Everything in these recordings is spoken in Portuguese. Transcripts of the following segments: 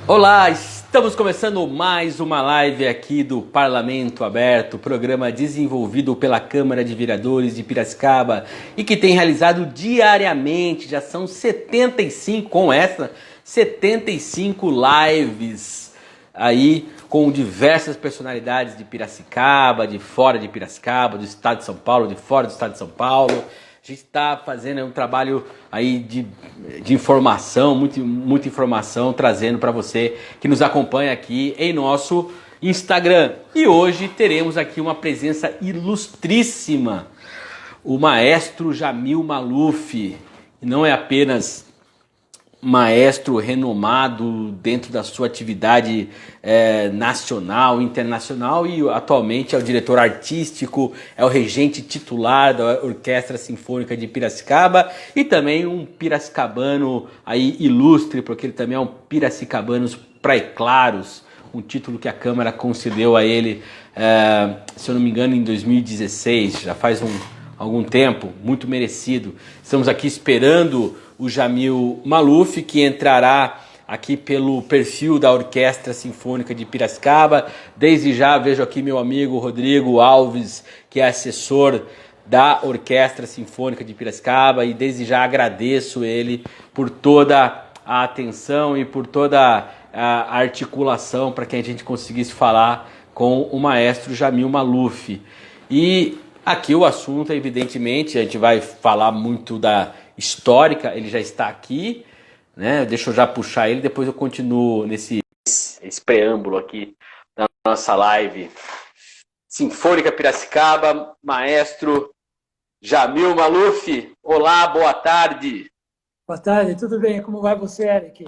Olá, estamos começando mais uma live aqui do Parlamento Aberto, programa desenvolvido pela Câmara de Vereadores de Piracicaba e que tem realizado diariamente, já são 75 lives aí com diversas personalidades de Piracicaba, de fora de Piracicaba, do estado de São Paulo, de fora do estado de São Paulo. A gente está fazendo um trabalho aí de informação, muita informação, trazendo para você que nos acompanha aqui em nosso Instagram. E hoje teremos aqui uma presença ilustríssima, o maestro Jamil Maluf. Não é apenas maestro renomado dentro da sua atividade nacional, internacional, e atualmente é o diretor artístico, é o regente titular da Orquestra Sinfônica de Piracicaba e também um piracicabano aí ilustre, porque ele também é um Piracicabanos Praeclaros, um título que a Câmara concedeu a ele, se eu não me engano, em 2016, já faz algum tempo, muito merecido. Estamos aqui esperando o Jamil Maluf, que entrará aqui pelo perfil da Orquestra Sinfônica de Piracicaba. Desde já vejo aqui meu amigo Rodrigo Alves, que é assessor da Orquestra Sinfônica de Piracicaba, e desde já agradeço ele por toda a atenção e por toda a articulação para que a gente conseguisse falar com o maestro Jamil Maluf. E aqui o assunto, evidentemente, a gente vai falar muito da histórica, ele já está aqui, né? Deixa eu já puxar ele, depois eu continuo esse preâmbulo aqui da nossa live. Sinfônica Piracicaba, maestro Jamil Maluf. Olá, boa tarde. Boa tarde, tudo bem? Como vai você, Eric?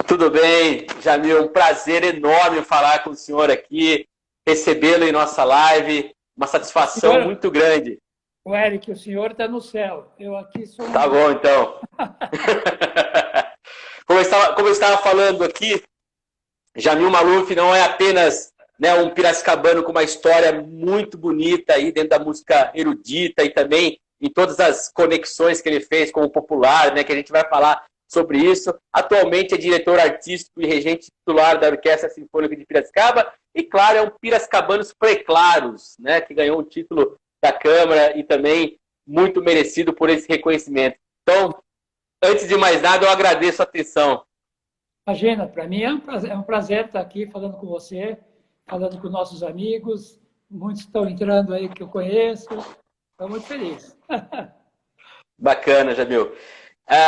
Tudo bem, Jamil, um prazer enorme falar com o senhor aqui, recebê-lo em nossa live, uma satisfação muito grande. O Eric, o senhor está no céu. Eu aqui sou... Tá bom, então. Como eu estava falando aqui, Jamil Maluf não é apenas, né, um piracicabano com uma história muito bonita aí dentro da música erudita e também em todas as conexões que ele fez com o popular, né, que a gente vai falar sobre isso. Atualmente é diretor artístico e regente titular da Orquestra Sinfônica de Piracicaba e, claro, é um Piracicabanos Praeclaros, né, que ganhou o título da Câmara e também muito merecido por esse reconhecimento. Então, antes de mais nada, eu agradeço a atenção. Imagina, para mim é um prazer estar aqui falando com você, falando com nossos amigos. Muitos estão entrando aí que eu conheço. Estou muito feliz. Bacana, Jamil.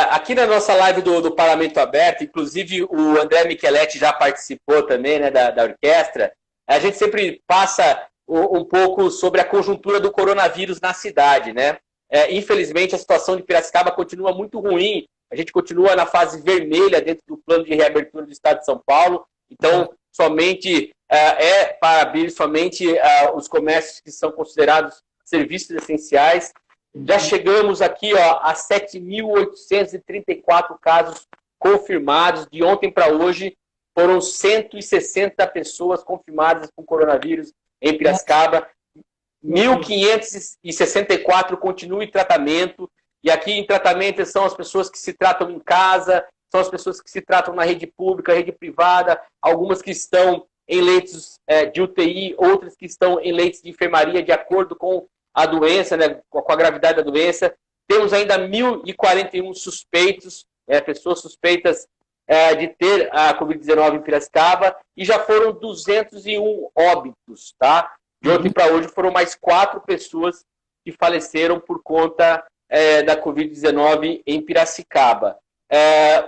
Aqui na nossa live do Parlamento Aberto, inclusive o André Micheletti já participou também, né, da orquestra, a gente sempre passa um pouco sobre a conjuntura do coronavírus na cidade, né? Infelizmente, a situação de Piracicaba continua muito ruim. A gente continua na fase vermelha dentro do plano de reabertura do estado de São Paulo. Então, somente para abrir somente os comércios que são considerados serviços essenciais. Já chegamos aqui a 7.834 casos confirmados. De ontem para hoje, foram 160 pessoas confirmadas com coronavírus em Piracicaba. 1.564 continuam em tratamento. E aqui em tratamento são as pessoas que se tratam em casa, são as pessoas que se tratam na rede pública, rede privada, algumas que estão em leitos de UTI, outras que estão em leitos de enfermaria, de acordo com a doença, né, com a gravidade da doença. Temos ainda 1.041 suspeitos, pessoas suspeitas de ter a Covid-19 em Piracicaba, e já foram 201 óbitos, tá? De ontem para hoje foram mais 4 pessoas que faleceram por conta da Covid-19 em Piracicaba.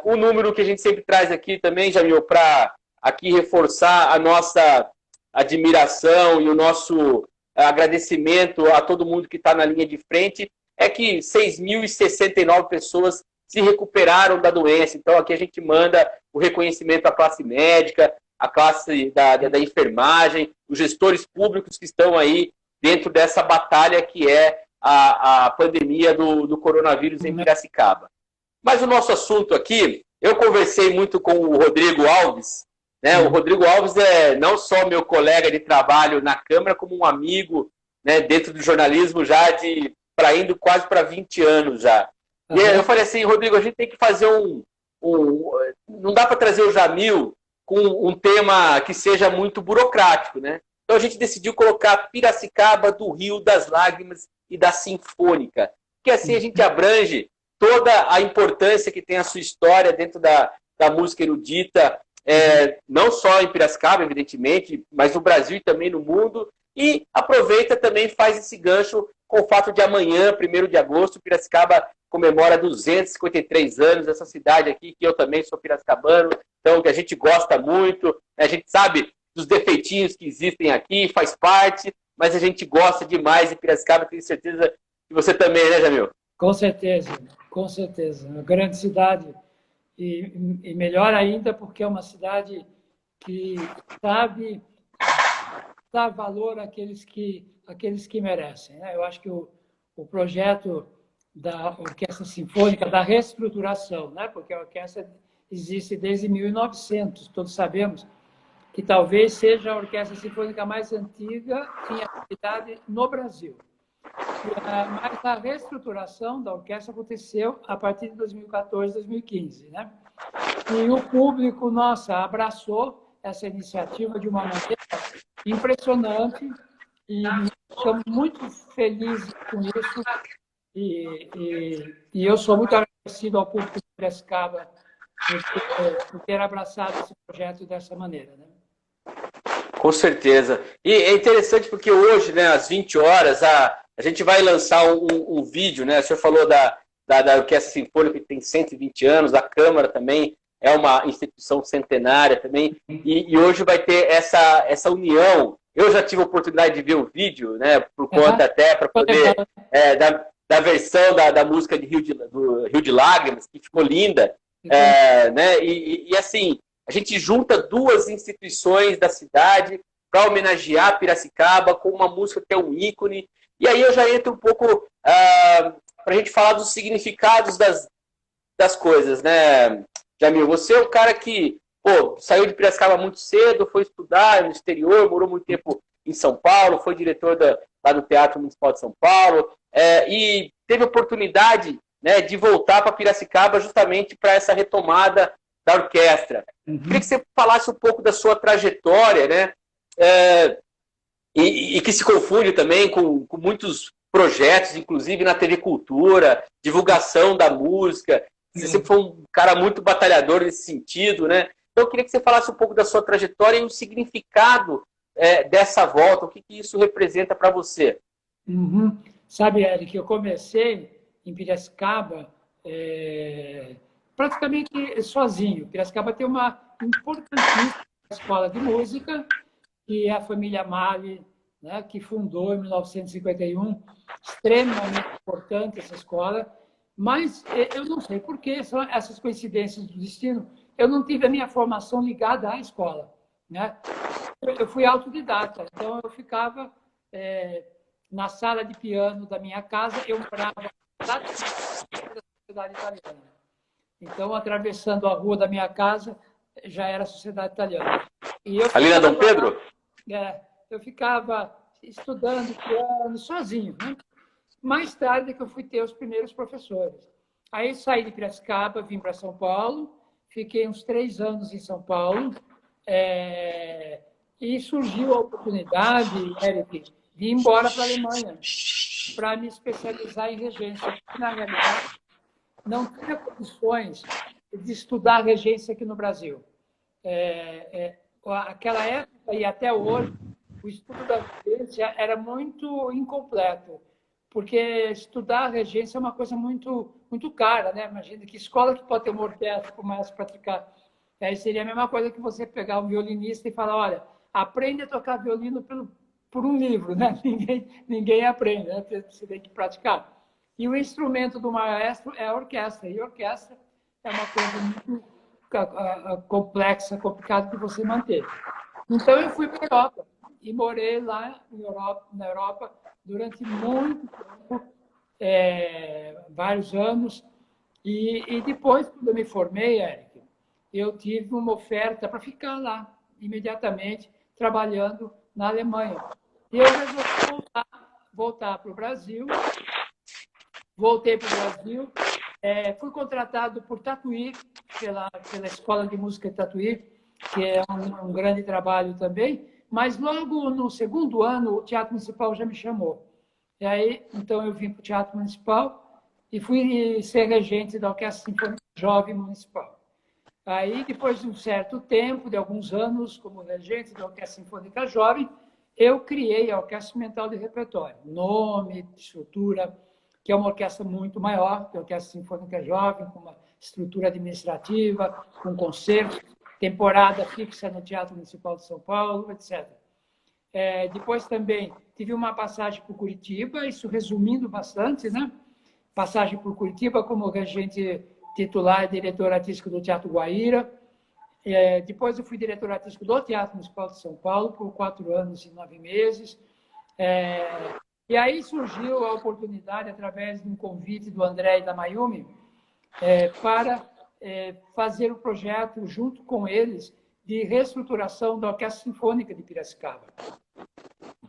O número que a gente sempre traz aqui também, Jamil, para aqui reforçar a nossa admiração e o nosso agradecimento a todo mundo que está na linha de frente, é que 6.069 pessoas se recuperaram da doença. Então aqui a gente manda o reconhecimento à classe médica, à classe da enfermagem, os gestores públicos que estão aí dentro dessa batalha que é a pandemia do coronavírus em Piracicaba. Mas o nosso assunto aqui, eu conversei muito com o Rodrigo Alves, né? O Rodrigo Alves é não só meu colega de trabalho na Câmara, como um amigo, né, dentro do jornalismo já indo quase para 20 anos já. E eu falei assim, Rodrigo, a gente tem que fazer não dá para trazer o Jamil com um tema que seja muito burocrático, né? Então a gente decidiu colocar Piracicaba do Rio das Lágrimas e da Sinfônica, que assim a gente abrange toda a importância que tem a sua história dentro da música erudita, não só em Piracicaba, evidentemente, mas no Brasil e também no mundo, e aproveita também, faz esse gancho com o fato de amanhã, 1º de agosto, Piracicaba comemora 253 anos, essa cidade aqui, que eu também sou piracicabano, então que a gente gosta muito, a gente sabe dos defeitinhos que existem aqui, faz parte, mas a gente gosta demais de Piracicaba, tenho certeza que você também, né, Jamil? Com certeza, com certeza. Uma grande cidade. E melhor ainda porque é uma cidade que sabe dar valor àqueles que merecem, né? Eu acho que o projeto da Orquestra Sinfônica, da reestruturação, né? Porque a orquestra existe desde 1900, todos sabemos que talvez seja a orquestra sinfônica mais antiga em atividade no Brasil. Mas a reestruturação da orquestra aconteceu a partir de 2014, 2015, né? E o público, nossa, abraçou essa iniciativa de uma maneira impressionante e estamos muito felizes com isso. E eu sou muito agradecido ao público de Piracicaba por ter abraçado esse projeto dessa maneira, né? Com certeza. E é interessante porque hoje, né, às 20 horas, a gente vai lançar um vídeo, né? O senhor falou da Orquestra Sinfônica, que tem 120 anos, a Câmara também é uma instituição centenária também, e hoje vai ter essa união. Eu já tive a oportunidade de ver o vídeo, né, por conta até para poder, da versão da música do Rio de Lágrimas, que ficou linda, né, e assim, a gente junta duas instituições da cidade para homenagear Piracicaba com uma música que é um ícone. E aí eu já entro um pouco para a gente falar dos significados das coisas, né, Jamil? Você é um cara que saiu de Piracicaba muito cedo, foi estudar no exterior, morou muito tempo em São Paulo, foi diretor lá do Teatro Municipal de São Paulo, e teve oportunidade, né, de voltar para Piracicaba justamente para essa retomada da orquestra. Queria que você falasse um pouco da sua trajetória, né? E que se confunde também com muitos projetos, inclusive na TV Cultura, divulgação da música. Você sempre foi um cara muito batalhador nesse sentido, né? Então eu queria que você falasse um pouco da sua trajetória e o significado dessa volta, o que isso representa para você. Sabe, Eric, eu comecei em Piracicaba praticamente sozinho. Piracicaba tem uma importantíssima escola de música, que é a família Mali, né, que fundou em 1951. Extremamente importante essa escola. Mas eu não sei por que são essas coincidências do destino. Eu não tive a minha formação ligada à escola, né? Eu fui autodidata, então eu ficava na sala de piano da minha casa, eu morava lá da Sociedade Italiana. Então, atravessando a rua da minha casa, já era a Sociedade Italiana. E eu ali na Dom Pedro? Eu ficava estudando piano sozinho, né? Mais tarde que eu fui ter os primeiros professores. Aí saí de Piracicaba, vim para São Paulo, fiquei uns 3 anos em São Paulo, e surgiu a oportunidade, Eric, de ir embora para a Alemanha, para me especializar em regência. Na realidade, não tinha condições de estudar regência aqui no Brasil. Aquela época e até hoje, o estudo da regência era muito incompleto, porque estudar regência é uma coisa muito, muito cara, né? Imagina que escola que pode ter uma orquestra que começa a praticar. Aí seria a mesma coisa que você pegar um violinista e falar, olha, aprende a tocar violino por um livro, né? Ninguém aprende, né? Você tem que praticar. E o instrumento do maestro é a orquestra, e a orquestra é uma coisa muito complexa, complicada de você manter. Então, eu fui para a Europa e morei lá na Europa durante muito tempo, vários anos. E depois, quando eu me formei, Eric, eu tive uma oferta para ficar lá imediatamente, trabalhando na Alemanha. E eu resolvi voltar para o Brasil. Voltei para o Brasil, fui contratado por Tatuí, pela Escola de Música de Tatuí, que é um grande trabalho também, mas logo no segundo ano o Teatro Municipal já me chamou. E aí, então, eu vim para o Teatro Municipal e fui ser regente da Orquestra Sinfônica Jovem Municipal. Aí, depois de um certo tempo, de alguns anos, como regente da Orquestra Sinfônica Jovem, eu criei a Orquestra Instrumental de Repertório. Nome, estrutura, que é uma orquestra muito maior que a Orquestra Sinfônica Jovem, com uma estrutura administrativa, com concerto, temporada fixa no Teatro Municipal de São Paulo, etc. Depois também tive uma passagem por Curitiba, isso resumindo bastante, né? Passagem por Curitiba como regente titular e diretor artístico do Teatro Guaíra. Depois eu fui diretor artístico do Teatro Municipal de São Paulo por 4 anos e 9 meses. E aí surgiu a oportunidade, através de um convite do André e da Mayumi, para fazer o projeto, junto com eles, de reestruturação da Orquestra Sinfônica de Piracicaba.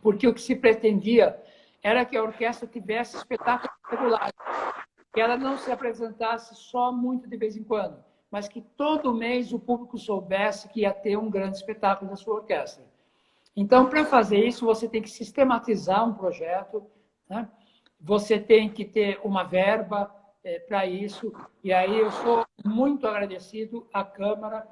Porque o que se pretendia era que a orquestra tivesse espetáculos regulares, que ela não se apresentasse só muito de vez em quando, mas que todo mês o público soubesse que ia ter um grande espetáculo da sua orquestra. Então, para fazer isso, você tem que sistematizar um projeto, né? Você tem que ter uma verba para isso, e aí eu sou muito agradecido à Câmara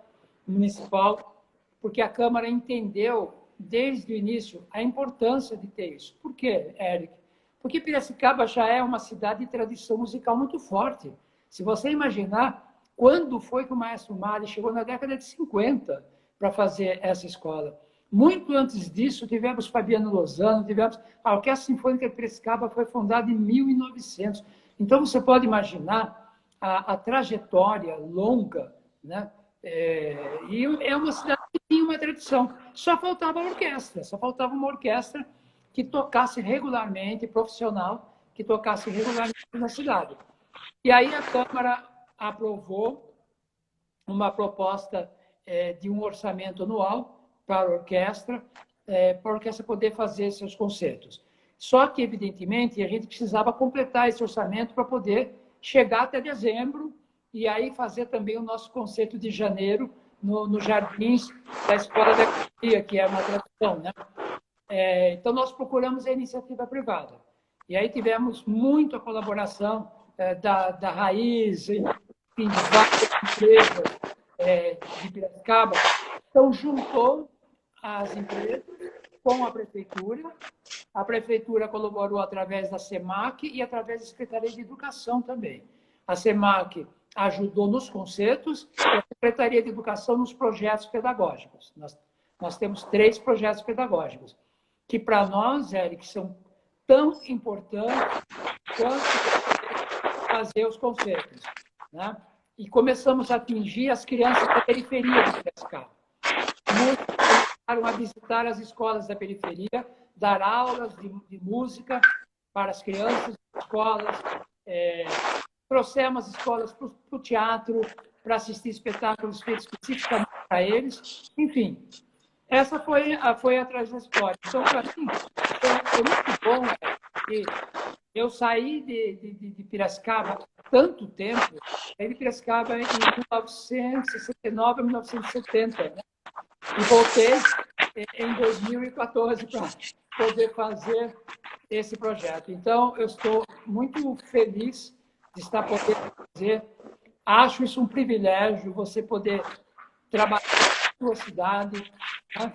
Municipal, porque a Câmara entendeu, desde o início, a importância de ter isso. Por quê, Éric? Porque Piracicaba já é uma cidade de tradição musical muito forte. Se você imaginar, quando foi que o maestro Mari chegou na década de 50 para fazer essa escola? Muito antes disso, tivemos Fabiano Lozano, tivemos a Orquestra Sinfônica de Piracicaba, foi fundada em 1900. Então, você pode imaginar a trajetória longa, né? E é uma cidade que tinha uma tradição. Só faltava a orquestra, só faltava uma orquestra que tocasse regularmente, profissional, que tocasse regularmente na cidade. E aí a Câmara aprovou uma proposta de um orçamento anual para a orquestra poder fazer seus concertos. Só que, evidentemente, a gente precisava completar esse orçamento para poder chegar até dezembro e aí fazer também o nosso concerto de janeiro nos jardins da Escola da Economia, que é uma tradição, né? Então, nós procuramos a iniciativa privada. E aí tivemos muito a colaboração da Raiz, enfim, de várias empresas de Piracicaba. Então, juntou as empresas com a prefeitura colaborou através da SEMAC e através da Secretaria de Educação também. A SEMAC ajudou nos concertos e a Secretaria de Educação nos projetos pedagógicos. Nós temos 3 projetos pedagógicos, que para nós, Eric, são tão importantes quanto fazer os concertos, né? E começamos a atingir as crianças da periferia de Piracicaba. Muitos começaram a visitar as escolas da periferia, dar aulas de música para as crianças das escolas, trouxemos as escolas para o teatro, para assistir espetáculos feitos especificamente para eles. Enfim, essa foi a trajetória. Então, para mim, foi muito bom que eu saí de Piracicaba há tanto tempo, saí de Piracicaba em 1969 a 1970, né? E voltei em 2014 para poder fazer esse projeto. Então, eu estou muito feliz de estar podendo fazer. Acho isso um privilégio, você poder trabalhar na sua cidade, né?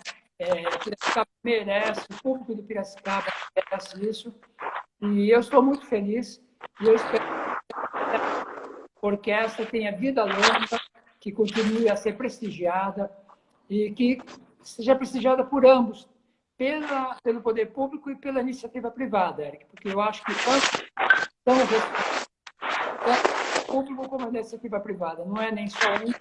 Piracicaba merece, o público de Piracicaba merece isso. E eu estou muito feliz e eu espero que a orquestra tenha vida longa, que continue a ser prestigiada e que seja prestigiada por ambos, pelo poder público e pela iniciativa privada, Eric, porque eu acho que tanto o público como a iniciativa privada, não é nem só um,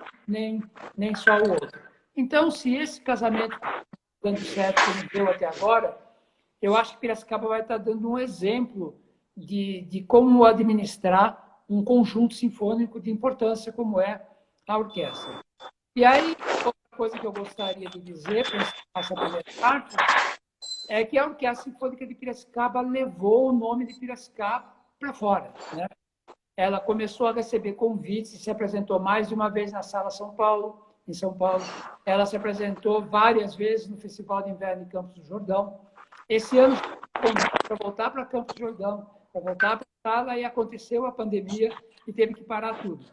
nem só o outro. Então, se esse casamento está dando certo como deu até agora, eu acho que Piracicaba vai estar dando um exemplo de como administrar um conjunto sinfônico de importância como é a orquestra. E aí, outra coisa que eu gostaria de dizer, para encerrar essa primeira parte, é que a Orquestra Sinfônica de Piracicaba levou o nome de Piracicaba para fora, né? Ela começou a receber convites e se apresentou mais de uma vez na Sala São Paulo, em São Paulo. Ela se apresentou várias vezes no Festival de Inverno em Campos do Jordão. Esse ano, para voltar para Campos do Jordão, para voltar para a sala, e aconteceu a pandemia e teve que parar tudo.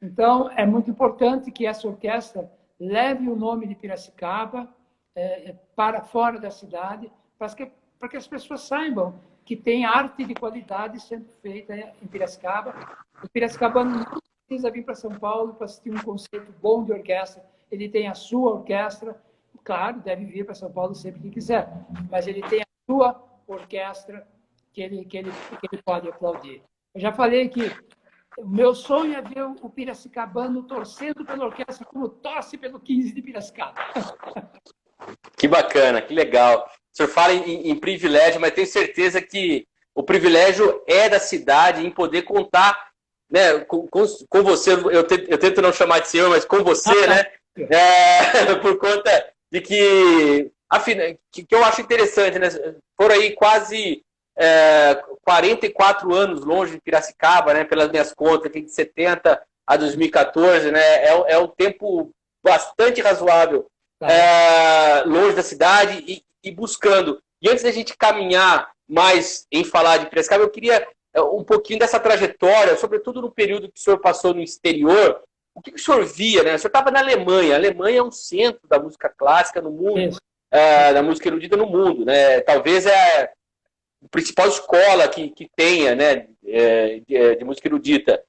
Então, é muito importante que essa orquestra leve o nome de Piracicaba para fora da cidade, para que as pessoas saibam que tem arte de qualidade sendo feita em Piracicaba. O piracicabano não precisa vir para São Paulo para assistir um concerto bom de orquestra. Ele tem a sua orquestra, claro, deve vir para São Paulo sempre que quiser, mas ele tem a sua orquestra que ele pode aplaudir. Eu já falei que o meu sonho é ver o piracicabano torcendo pela orquestra como torce pelo 15 de Piracicaba. Que bacana, que legal. O senhor fala em privilégio, mas tenho certeza que o privilégio é da cidade em poder contar, né, com você. Eu tento não chamar de senhor, mas com você, né? Por conta de que eu acho interessante, né? Foram aí quase 44 anos longe de Piracicaba, né? Pelas minhas contas, de 70 a 2014, né? É um tempo bastante razoável. Longe da cidade e buscando. E antes da gente caminhar mais em falar de Piracicaba, eu queria um pouquinho dessa trajetória, sobretudo no período que o senhor passou no exterior. O que o senhor via, né? O senhor estava na Alemanha. A Alemanha é um centro da música clássica no mundo, da música erudita no mundo, né? Talvez é a principal escola que tenha, né, de música erudita.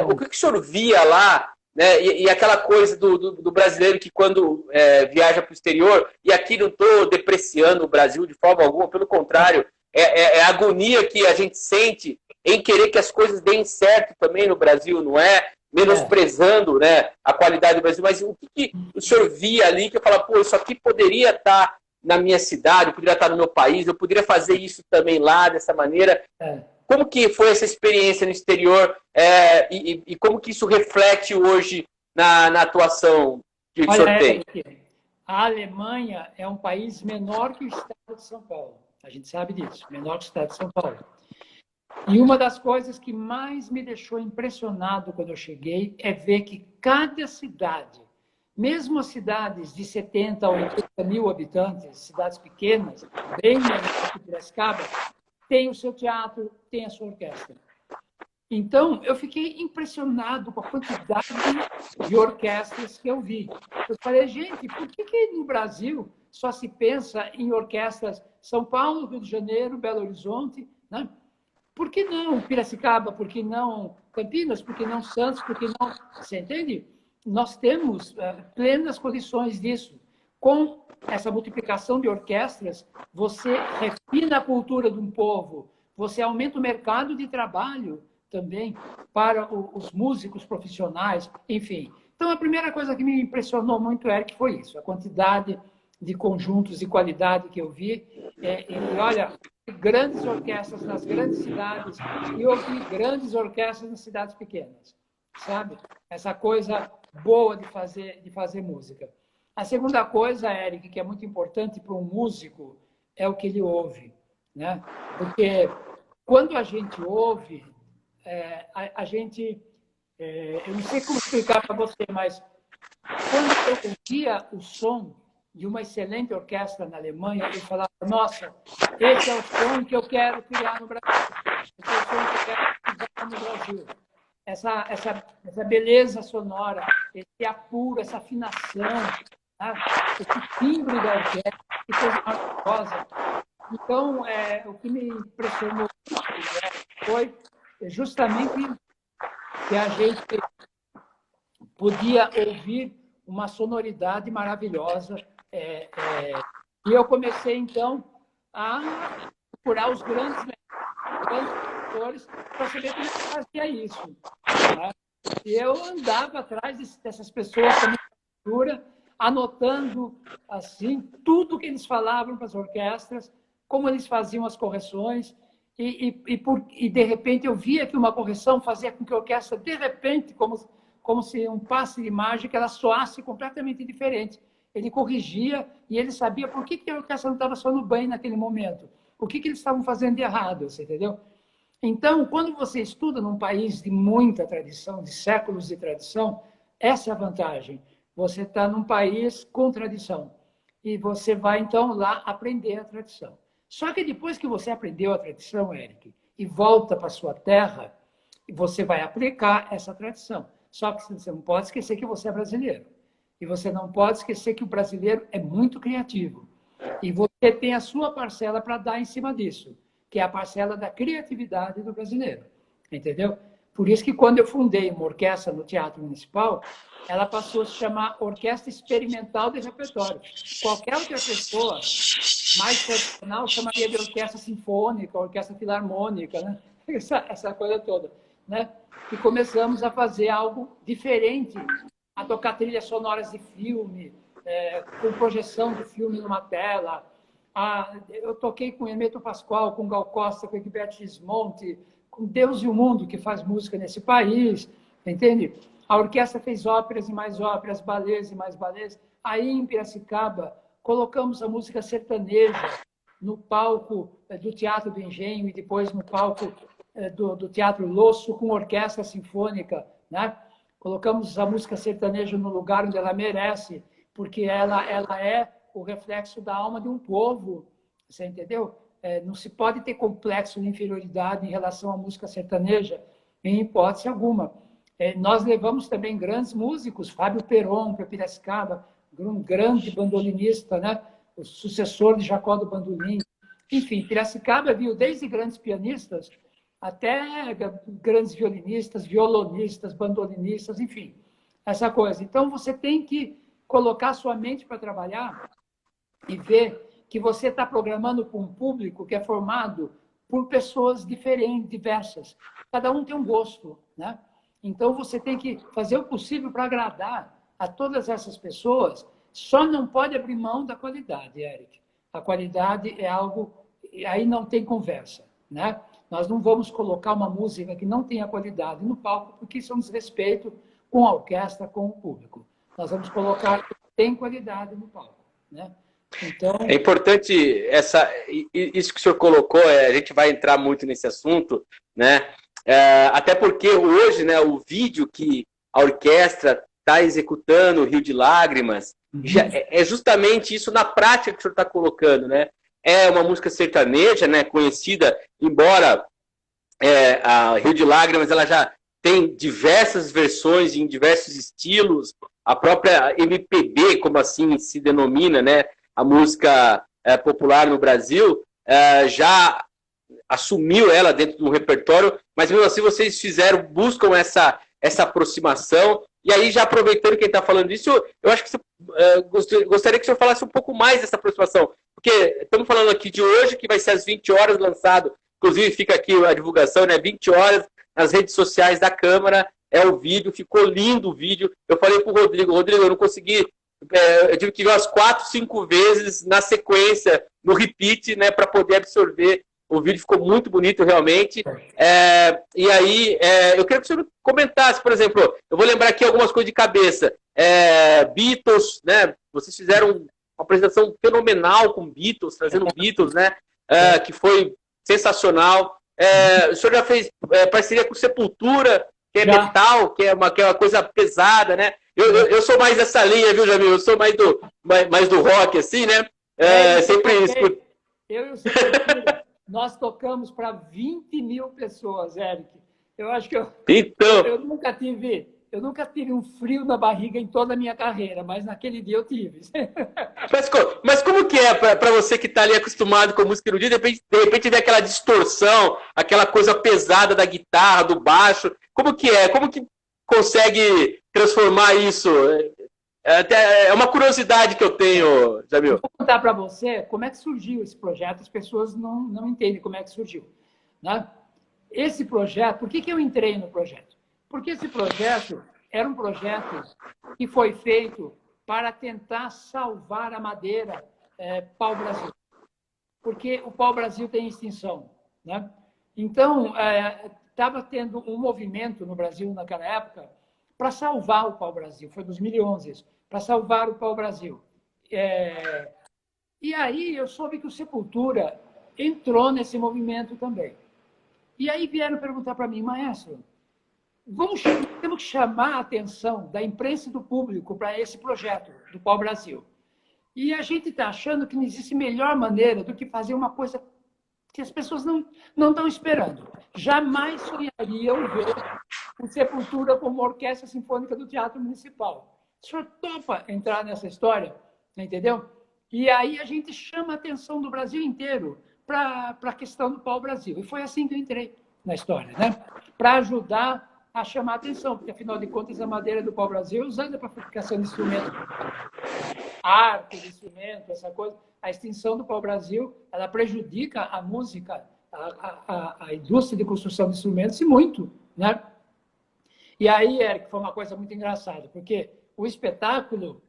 O que o senhor via lá? Né? E aquela coisa do brasileiro que quando viaja para o exterior, e aqui não estou depreciando o Brasil de forma alguma, pelo contrário, é a agonia que a gente sente em querer que as coisas deem certo também no Brasil, não é? Menosprezando, né, a qualidade do Brasil. Mas o que o senhor via ali que eu falava, pô, isso aqui poderia estar na minha cidade, poderia estar no meu país, eu poderia fazer isso também lá, dessa maneira. Como que foi essa experiência no exterior e como que isso reflete hoje na atuação que o senhor tem? A Alemanha é um país menor que o estado de São Paulo. A gente sabe disso, menor que o estado de São Paulo. E uma das coisas que mais me deixou impressionado quando eu cheguei é ver que cada cidade, mesmo as cidades de 70 a 80 mil habitantes, cidades pequenas, bem menores que Piracicaba, tem o seu teatro, tem a sua orquestra. Então, eu fiquei impressionado com a quantidade de orquestras que eu vi. Eu falei, gente, por que no Brasil só se pensa em orquestras São Paulo, Rio de Janeiro, Belo Horizonte, né? Por que não Piracicaba? Por que não Campinas? Por que não Santos? Por que não... Você entende? Nós temos plenas condições disso. Com essa multiplicação de orquestras, você refina a cultura de um povo, você aumenta o mercado de trabalho também para os músicos profissionais, enfim. Então, a primeira coisa que me impressionou muito, Eric, foi isso, a quantidade de conjuntos de qualidade que eu vi. E olha, grandes orquestras nas grandes cidades e eu vi grandes orquestras nas cidades pequenas, sabe? Essa coisa boa de fazer música. A segunda coisa, Eric, que é muito importante para um músico, é o que ele ouve, né? Porque quando a gente ouve, a gente... eu não sei como explicar para você, mas quando eu ouvia o som de uma excelente orquestra na Alemanha, eu falava, nossa, esse é o som que eu quero criar no Brasil. Esse é o som que eu quero criar no Brasil. Essa beleza sonora, esse apuro, essa afinação, né? Esse timbre da orquestra, que coisa maravilhosa. Então, o que me impressionou foi justamente que a gente podia ouvir uma sonoridade maravilhosa. E eu comecei, então, a procurar os grandes produtores para saber como fazia isso. Né? E eu andava atrás dessas pessoas com a cultura, anotando assim tudo que eles falavam para as orquestras, como eles faziam as correções, e de repente eu via que uma correção fazia com que a orquestra, de repente, como se um passe de mágica, ela soasse completamente diferente. Ele corrigia e ele sabia por que a orquestra não estava soando bem naquele momento, o que eles estavam fazendo de errado, você entendeu? Então, quando você estuda num país de muita tradição, de séculos de tradição, essa é a vantagem. Você está num país com tradição. E você vai, então, lá aprender a tradição. Só que depois que você aprendeu a tradição, Eric, e volta para sua terra, você vai aplicar essa tradição. Só que você não pode esquecer que você é brasileiro. E você não pode esquecer que o brasileiro é muito criativo. E você tem a sua parcela para dar em cima disso, que é a parcela da criatividade do brasileiro. Entendeu? Por isso que quando eu fundei uma orquestra no Teatro Municipal, ela passou a se chamar Orquestra Experimental de Repertório. Qualquer outra pessoa mais tradicional chamaria de orquestra sinfônica, orquestra filarmônica, né? Essa coisa toda, né? E começamos a fazer algo diferente, a tocar trilhas sonoras de filme, com projeção de filme numa tela. Eu toquei com Hermeto Pascoal, com Gal Costa, com Egberto Gismonti, com Deus e o Mundo, que faz música nesse país, entende? A orquestra fez óperas e mais óperas, balés e mais balés. Aí, em Piracicaba, colocamos a música sertaneja no palco do Teatro do Engenho e depois no palco do Teatro Losso com orquestra sinfônica, né? Colocamos a música sertaneja no lugar onde ela merece, porque ela é o reflexo da alma de um povo, você entendeu? Não se pode ter complexo de inferioridade em relação à música sertaneja, em hipótese alguma. Nós levamos também grandes músicos, Fábio Peron para Piracicaba, um grande bandolinista, né? O sucessor de Jacó do Bandolim. Enfim, Piracicaba viu desde grandes pianistas até grandes violinistas, violonistas, bandolinistas, enfim, essa coisa. Então, você tem que colocar sua mente para trabalhar e ver que você está programando para um público que é formado por pessoas diferentes, diversas. Cada um tem um gosto, né? Então, você tem que fazer o possível para agradar a todas essas pessoas. Só não pode abrir mão da qualidade, Eric. A qualidade é algo... Aí não tem conversa, né? Nós não vamos colocar uma música que não tenha qualidade no palco, porque isso é um desrespeito com a orquestra, com o público. Nós vamos colocar que tem qualidade no palco, né? Então... É importante isso que o senhor colocou, a gente vai entrar muito nesse assunto, né? Até porque hoje, né, o vídeo que a orquestra está executando, o Rio de Lágrimas, é justamente isso na prática que o senhor está colocando, né? É uma música sertaneja, né, conhecida, embora a Rio de Lágrimas ela já tem diversas versões em diversos estilos, a própria MPB, como assim se denomina, né, a música popular no Brasil, já assumiu ela dentro do repertório, mas mesmo assim vocês buscam essa aproximação. E aí, já aproveitando quem está falando disso, eu acho que gostaria que o senhor falasse um pouco mais dessa aproximação, porque estamos falando aqui de hoje, que vai ser às 20 horas lançado, inclusive fica aqui a divulgação, né, 20 horas nas redes sociais da Câmara, o vídeo, ficou lindo o vídeo. Eu falei para o Rodrigo, eu não consegui, eu tive que ver umas 4, 5 vezes na sequência, no repeat, né, para poder absorver. O vídeo ficou muito bonito, realmente. E aí, eu queria que o senhor comentasse, por exemplo, eu vou lembrar aqui algumas coisas de cabeça. Beatles, né? Vocês fizeram uma apresentação fenomenal com Beatles, trazendo Beatles, né? Que foi sensacional. O senhor já fez parceria com Sepultura, que é metal, que é uma coisa pesada, né? Eu sou mais dessa linha, viu, Jamil? Eu sou mais do rock, assim, né? Sempre escuto. Eu e o Sepultura, nós tocamos para 20 mil pessoas, Eric. Eu acho que eu nunca tive um frio na barriga em toda a minha carreira, mas naquele dia eu tive. Mas como que é para você que está ali acostumado com música erudita, de repente vê aquela distorção, aquela coisa pesada da guitarra, do baixo, como que é? Como que consegue transformar isso? É uma curiosidade que eu tenho, Jamil. Vou contar para você como é que surgiu esse projeto. As pessoas não entendem como é que surgiu, né? Esse projeto, por que eu entrei no projeto? Porque esse projeto era um projeto que foi feito para tentar salvar a madeira pau-brasil. Porque o pau-brasil tem extinção, né? Então, estava tendo um movimento no Brasil naquela época para salvar o pau-brasil. Foi 2011 isso, para salvar o pau-brasil. E aí eu soube que o Sepultura entrou nesse movimento também. E aí vieram perguntar para mim, maestro, vamos chamar temos que chamar a atenção da imprensa e do público para esse projeto do Pau-Brasil. E a gente está achando que não existe melhor maneira do que fazer uma coisa que as pessoas não estão esperando. Jamais sonhariam ver o Sepultura como orquestra sinfônica do Teatro Municipal. O senhor topa entrar nessa história, entendeu? E aí a gente chama a atenção do Brasil inteiro para a questão do Pau-Brasil. E foi assim que eu entrei na história, né? Para ajudar a chamar a atenção, porque, afinal de contas, a madeira do Pau-Brasil é usada para fabricação de instrumentos, arte de instrumento, essa coisa. A extinção do Pau-Brasil, ela prejudica a música, a indústria de construção de instrumentos, e muito, né? E aí, Eric, foi uma coisa muito engraçada, porque o espetáculo,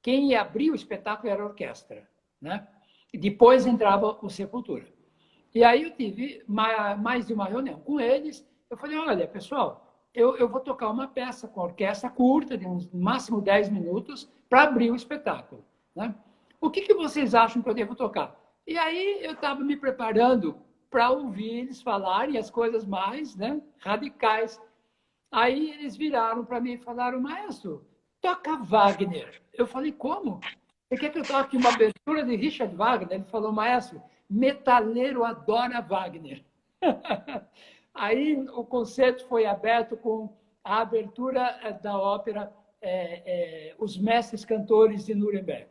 quem ia abrir o espetáculo era a orquestra, né? E depois entrava o Sepultura. E aí eu tive mais de uma reunião com eles. Eu falei, olha, pessoal, eu vou tocar uma peça com orquestra curta, de no máximo 10 minutos, para abrir o espetáculo, né? O que vocês acham que eu devo tocar? E aí eu estava me preparando para ouvir eles falarem as coisas mais, né, radicais. Aí eles viraram para mim e falaram, maestro, toca Wagner. Eu falei, como? Você quer que eu toque uma abertura de Richard Wagner? Ele falou, maestro, metaleiro adora Wagner. Aí o concerto foi aberto com a abertura da ópera Os Mestres Cantores de Nuremberg.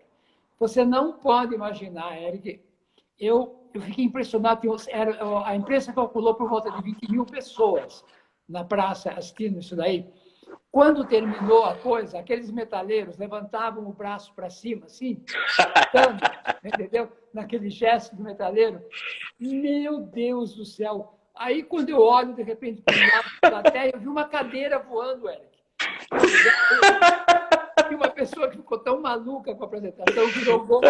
Você não pode imaginar, Eric, eu fiquei impressionado, a imprensa calculou por volta de 20 mil pessoas na praça assistindo isso daí. Quando terminou a coisa, aqueles metaleiros levantavam o braço para cima, assim, entendeu? Naquele gesto do metaleiro. Meu Deus do céu! Aí, quando eu olho, de repente, para o lado da plateia, eu vi uma cadeira voando, Eric. E uma pessoa que ficou tão maluca com a apresentação, virou gol.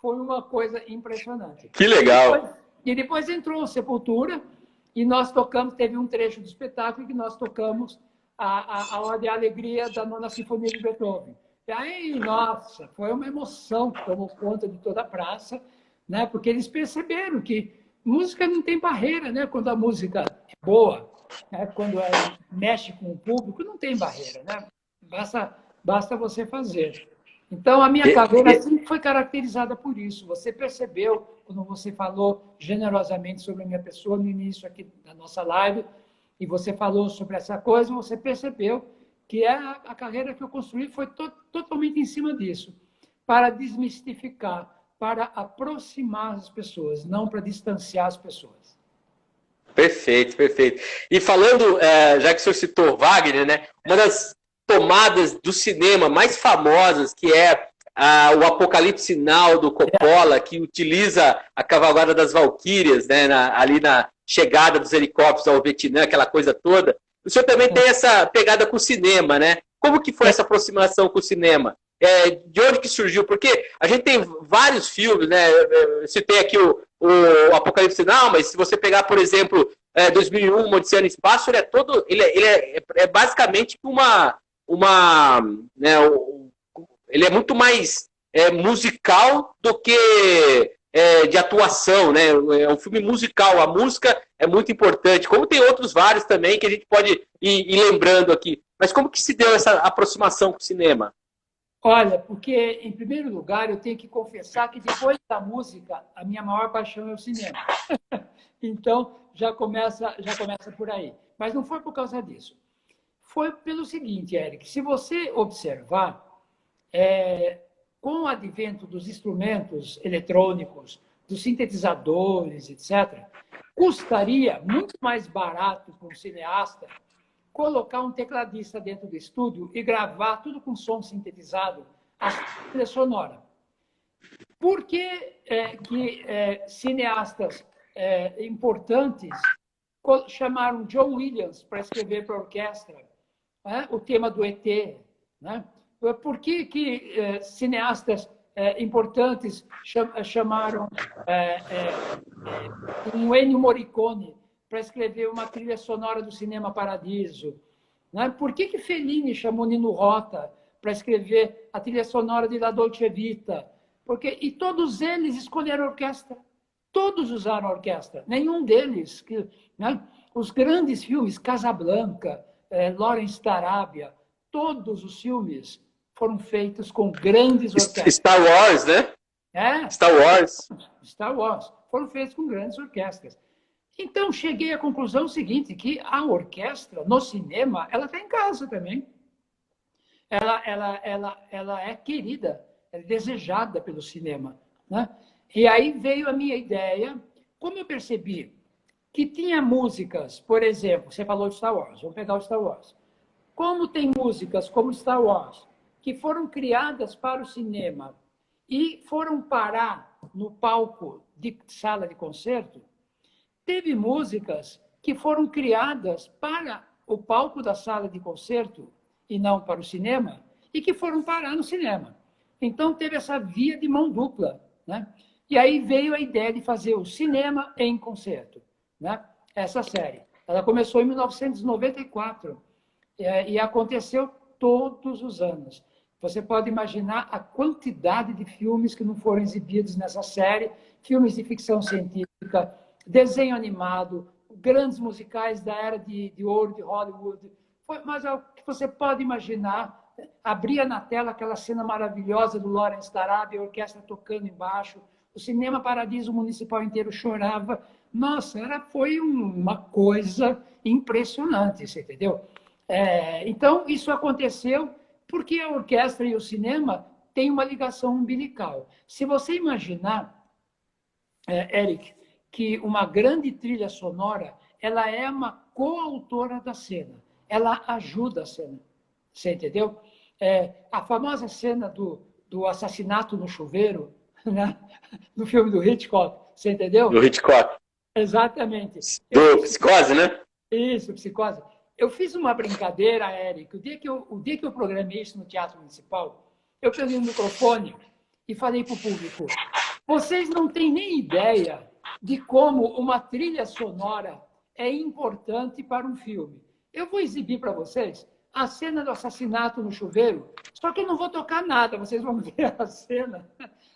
Foi uma coisa impressionante. Que legal! E depois entrou o Sepultura, e nós tocamos, teve um trecho do espetáculo que nós tocamos a Ode à Alegria da Nona Sinfonia de Beethoven. E aí, nossa, foi uma emoção que tomou conta de toda a praça, né? Porque eles perceberam que música não tem barreira, né? Quando a música é boa, né? Quando mexe com o público, não tem barreira, né? Basta você fazer. Então, a minha carreira sempre foi caracterizada por isso. Você percebeu, quando você falou generosamente sobre a minha pessoa no início aqui da nossa live, e você falou sobre essa coisa, você percebeu que a carreira que eu construí foi totalmente em cima disso, para desmistificar, para aproximar as pessoas, não para distanciar as pessoas. Perfeito, perfeito. E falando, já que o senhor citou Wagner, né, uma das tomadas do cinema mais famosas, que é o Apocalipse Now, do Coppola, que utiliza a Cavalgada das Valquírias, né, ali na chegada dos helicópteros ao Vietnã, aquela coisa toda. O senhor também tem essa pegada com o cinema, né? Como que foi essa aproximação com o cinema? De onde que surgiu? Porque a gente tem vários filmes, né? Eu citei aqui o Apocalipse Now, mas se você pegar, por exemplo, 2001, Uma Odisseia no Espaço, ele é basicamente né, ele é muito mais musical do que de atuação, né? É um filme musical, a música é muito importante, como tem outros vários também que a gente pode ir lembrando aqui. Mas como que se deu essa aproximação com o cinema? Olha, porque, em primeiro lugar, eu tenho que confessar que depois da música, a minha maior paixão é o cinema. Então, já começa por aí. Mas não foi por causa disso. Foi pelo seguinte, Eric, se você observar, com o advento dos instrumentos eletrônicos, dos sintetizadores, etc., custaria muito mais barato para um cineasta colocar um tecladista dentro do estúdio e gravar tudo com som sintetizado, a trilha sonora. Por que cineastas importantes chamaram John Williams para escrever para a orquestra o tema do ET? Né? Por que cineastas importantes chamaram um Ennio Morricone para escrever uma trilha sonora do Cinema Paradiso? Né? Por que Fellini chamou Nino Rota para escrever a trilha sonora de La Dolce Vita? E todos eles escolheram a orquestra. Todos usaram a orquestra. Nenhum deles. Né? Os grandes filmes, Casablanca, Lawrence da Arábia, todos os filmes foram feitos com grandes orquestras. Star Wars, né? Star Wars. Star Wars. Foram feitos com grandes orquestras. Então, cheguei à conclusão seguinte, que a orquestra, no cinema, ela está em casa também. Ela é querida, é desejada pelo cinema, né? E aí veio a minha ideia, como eu percebi que tinha músicas, por exemplo, você falou de Star Wars, vamos pegar o Star Wars. Como tem músicas como Star Wars, que foram criadas para o cinema e foram parar no palco de sala de concerto, teve músicas que foram criadas para o palco da sala de concerto e não para o cinema, e que foram parar no cinema. Então, teve essa via de mão dupla, né? E aí veio a ideia de fazer o cinema em concerto, né? Essa série. Ela começou em 1994 e aconteceu todos os anos. Você pode imaginar a quantidade de filmes que não foram exibidos nessa série, filmes de ficção científica, desenho animado, grandes musicais da era de ouro de Hollywood. Mas é o que você pode imaginar. Abria na tela aquela cena maravilhosa do Lawrence da Arábia, a orquestra tocando embaixo, o Cinema Paradiso Municipal inteiro chorava. Nossa, foi uma coisa impressionante, você entendeu? Então, isso aconteceu porque a orquestra e o cinema têm uma ligação umbilical. Se você imaginar, Eric, que uma grande trilha sonora ela é uma coautora da cena, ela ajuda a cena, você entendeu? A famosa cena do assassinato no chuveiro, né? No filme do Hitchcock, você entendeu? Do Hitchcock. Exatamente. Psicose, né? Isso, Psicose. Eu fiz uma brincadeira, Eric. O dia que eu programei isso no Teatro Municipal, eu peguei o microfone e falei para o público: vocês não têm nem ideia de como uma trilha sonora é importante para um filme. Eu vou exibir para vocês a cena do assassinato no chuveiro, só que eu não vou tocar nada, vocês vão ver a cena.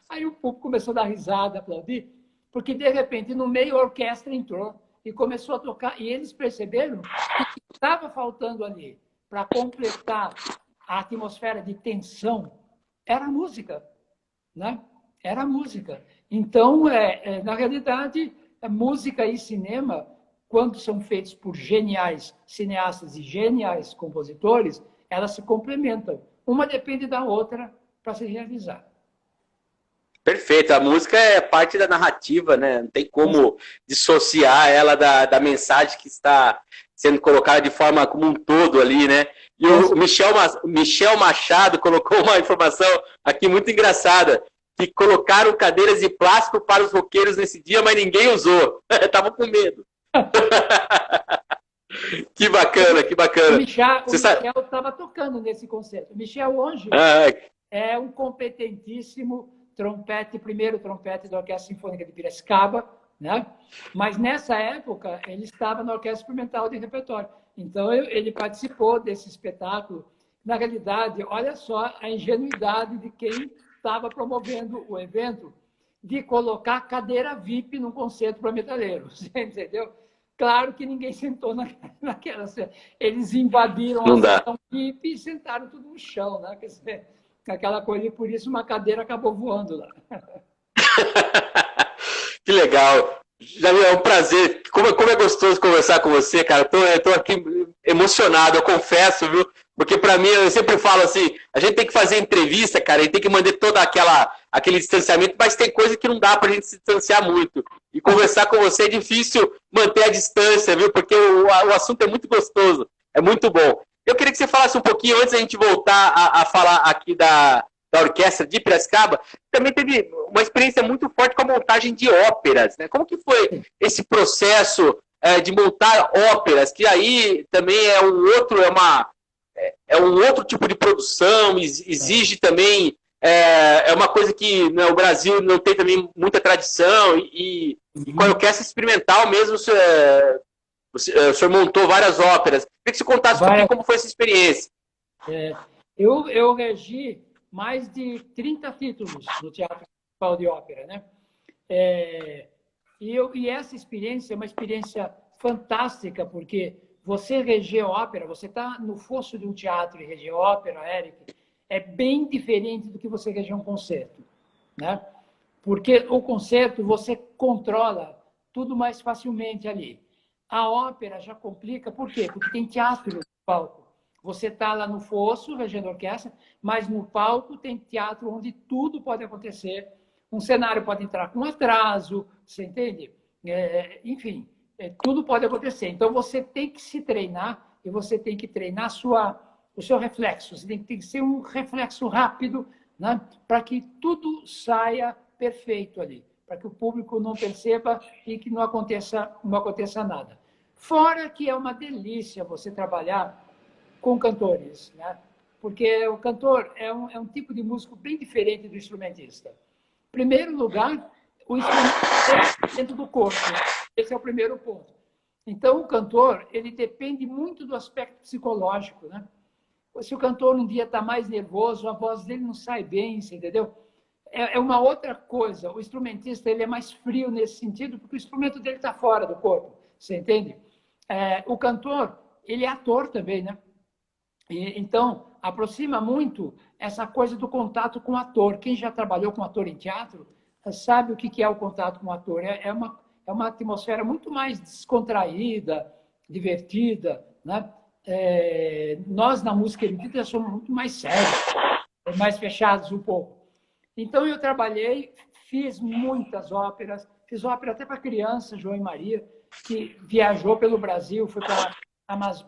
Aí o público começou a dar risada, aplaudir, porque, de repente, no meio, a orquestra entrou e começou a tocar, e eles perceberam que o que estava faltando ali para completar a atmosfera de tensão era a música, né? Era a música. Então, na realidade, a música e cinema, quando são feitos por geniais cineastas e geniais compositores, elas se complementam. Uma depende da outra para se realizar. Perfeito. A música é parte da narrativa, né? Não tem como dissociar ela da mensagem que está sendo colocada de forma como um todo ali, né? E o Michel Machado colocou uma informação aqui muito engraçada, que colocaram cadeiras de plástico para os roqueiros nesse dia, mas ninguém usou. Estavam com medo. Que bacana, que bacana. O Michel estava tocando nesse concerto. O Michel hoje é um competentíssimo primeiro trompete da Orquestra Sinfônica de Piracicaba, né? Mas nessa época ele estava na Orquestra Experimental de Repertório. Então ele participou desse espetáculo. Na realidade, olha só a ingenuidade de quem estava promovendo o evento de colocar cadeira VIP num concerto para metaleiros, entendeu? Claro que ninguém sentou naquela cena. Eles invadiram a sessão VIP e sentaram tudo no chão, né? Quer dizer, aquela coisa, e por isso uma cadeira acabou voando lá. Que legal. Jamil, é um prazer. Como é gostoso conversar com você, cara. Eu tô aqui emocionado, eu confesso, viu? Porque para mim, eu sempre falo assim, a gente tem que fazer entrevista, cara, e tem que manter todo aquele distanciamento, mas tem coisa que não dá pra gente se distanciar muito. E conversar com você é difícil manter a distância, viu? Porque o assunto é muito gostoso, é muito bom. Eu queria que você falasse um pouquinho, antes da gente voltar a falar aqui da Orquestra de Piracicaba, também teve uma experiência muito forte com a montagem de óperas, né? Como que foi esse processo de montar óperas, que aí também é um outro tipo de produção, exige também, é uma coisa que o Brasil não tem também muita tradição, e com a orquestra experimental mesmo, o senhor montou várias óperas. Queria que você contasse um pouquinho como foi essa experiência. Eu regi mais de 30 títulos no Teatro Municipal de Ópera, né? E essa experiência é uma experiência fantástica, porque você reger ópera, você está no fosso de um teatro e reger ópera, Eric, é bem diferente do que você reger um concerto, né? Porque o concerto você controla tudo mais facilmente ali. A ópera já complica, por quê? Porque tem teatro no palco. Você está lá no fosso, regendo a orquestra, mas no palco tem teatro onde tudo pode acontecer. Um cenário pode entrar com atraso, você entende? Enfim, tudo pode acontecer. Então, você tem que se treinar e você tem que treinar o seu reflexo. Você tem que ser um reflexo rápido, né? Para que tudo saia perfeito ali, para que o público não perceba e que não aconteça nada. Fora que é uma delícia você trabalhar com cantores, né? Porque o cantor é um tipo de músico bem diferente do instrumentista. Em primeiro lugar, o instrumento é dentro do corpo. Esse é o primeiro ponto. Então, o cantor, ele depende muito do aspecto psicológico, né? Se o cantor um dia está mais nervoso, a voz dele não sai bem, você entendeu? É uma outra coisa. O instrumentista, ele é mais frio nesse sentido, porque o instrumento dele está fora do corpo, você entende? O cantor, ele é ator também, né? Então, aproxima muito essa coisa do contato com o ator. Quem já trabalhou com ator em teatro sabe o que é o contato com o ator. É uma atmosfera muito mais descontraída, divertida, né? Nós, na música erudita, somos muito mais sérios, mais fechados um pouco. Então, eu trabalhei, fiz muitas óperas, fiz ópera até para criança, João e Maria, que viajou pelo Brasil, foi para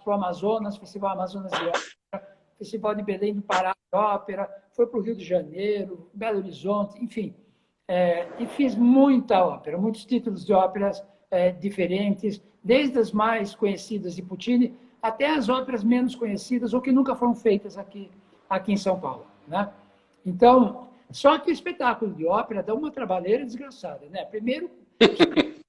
o Amazonas, Festival Amazonas de Ópera, Festival de Belém do Pará de Ópera, foi para o Rio de Janeiro, Belo Horizonte, enfim. E fiz muita ópera, muitos títulos de óperas diferentes, desde as mais conhecidas de Puccini até as óperas menos conhecidas ou que nunca foram feitas aqui em São Paulo, né? Então, só que o espetáculo de ópera dá uma trabalheira desgraçada, né? Primeiro,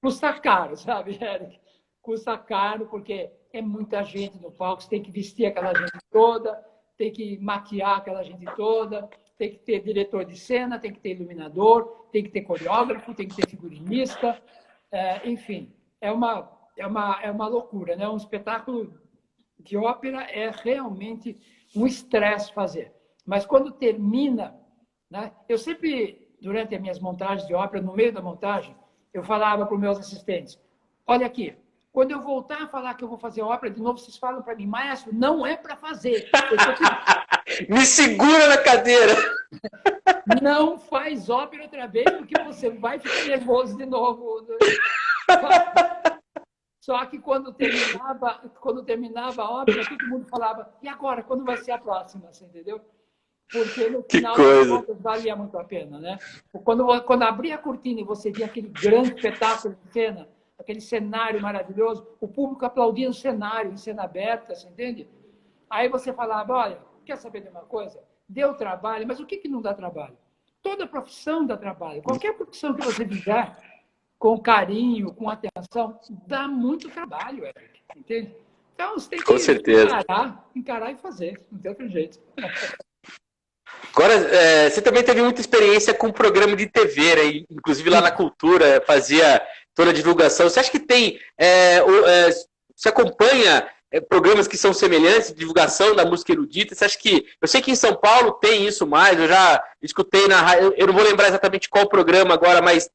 custa caro, sabe, Eric? Custa caro porque é muita gente no palco, você tem que vestir aquela gente toda, tem que maquiar aquela gente toda, tem que ter diretor de cena, tem que ter iluminador, tem que ter coreógrafo, tem que ter figurinista, enfim, é uma loucura, né? Um espetáculo de ópera é realmente um estresse fazer. Mas quando termina, né? Eu sempre, durante as minhas montagens de ópera, no meio da montagem, eu falava para os meus assistentes, olha aqui, quando eu voltar a falar que eu vou fazer ópera, de novo vocês falam para mim, maestro, não é para fazer. Me segura na cadeira. Não faz ópera outra vez, porque você vai ficar nervoso de novo. Só que quando terminava a ópera, todo mundo falava, e agora, quando vai ser a próxima? Você entendeu? Porque no final das contas valia muito a pena, né? Quando abria a cortina e você via aquele grande espetáculo de cena, aquele cenário maravilhoso, o público aplaudia no cenário, em cena aberta, você entende? Aí você falava, olha, quer saber de uma coisa? Deu trabalho, mas o que não dá trabalho? Toda profissão dá trabalho. Qualquer profissão que você fizer com carinho, com atenção, dá muito trabalho, Eric, entende? Então, você tem que encarar e fazer, não tem outro jeito. Agora, você também teve muita experiência com programa de TV, né? Inclusive lá na Cultura, fazia toda a divulgação. Você acha que tem... você acompanha programas que são semelhantes, divulgação da música erudita? Você acha que... Eu sei que em São Paulo tem isso mais, eu já escutei na rádio... Eu não vou lembrar exatamente qual programa agora, mas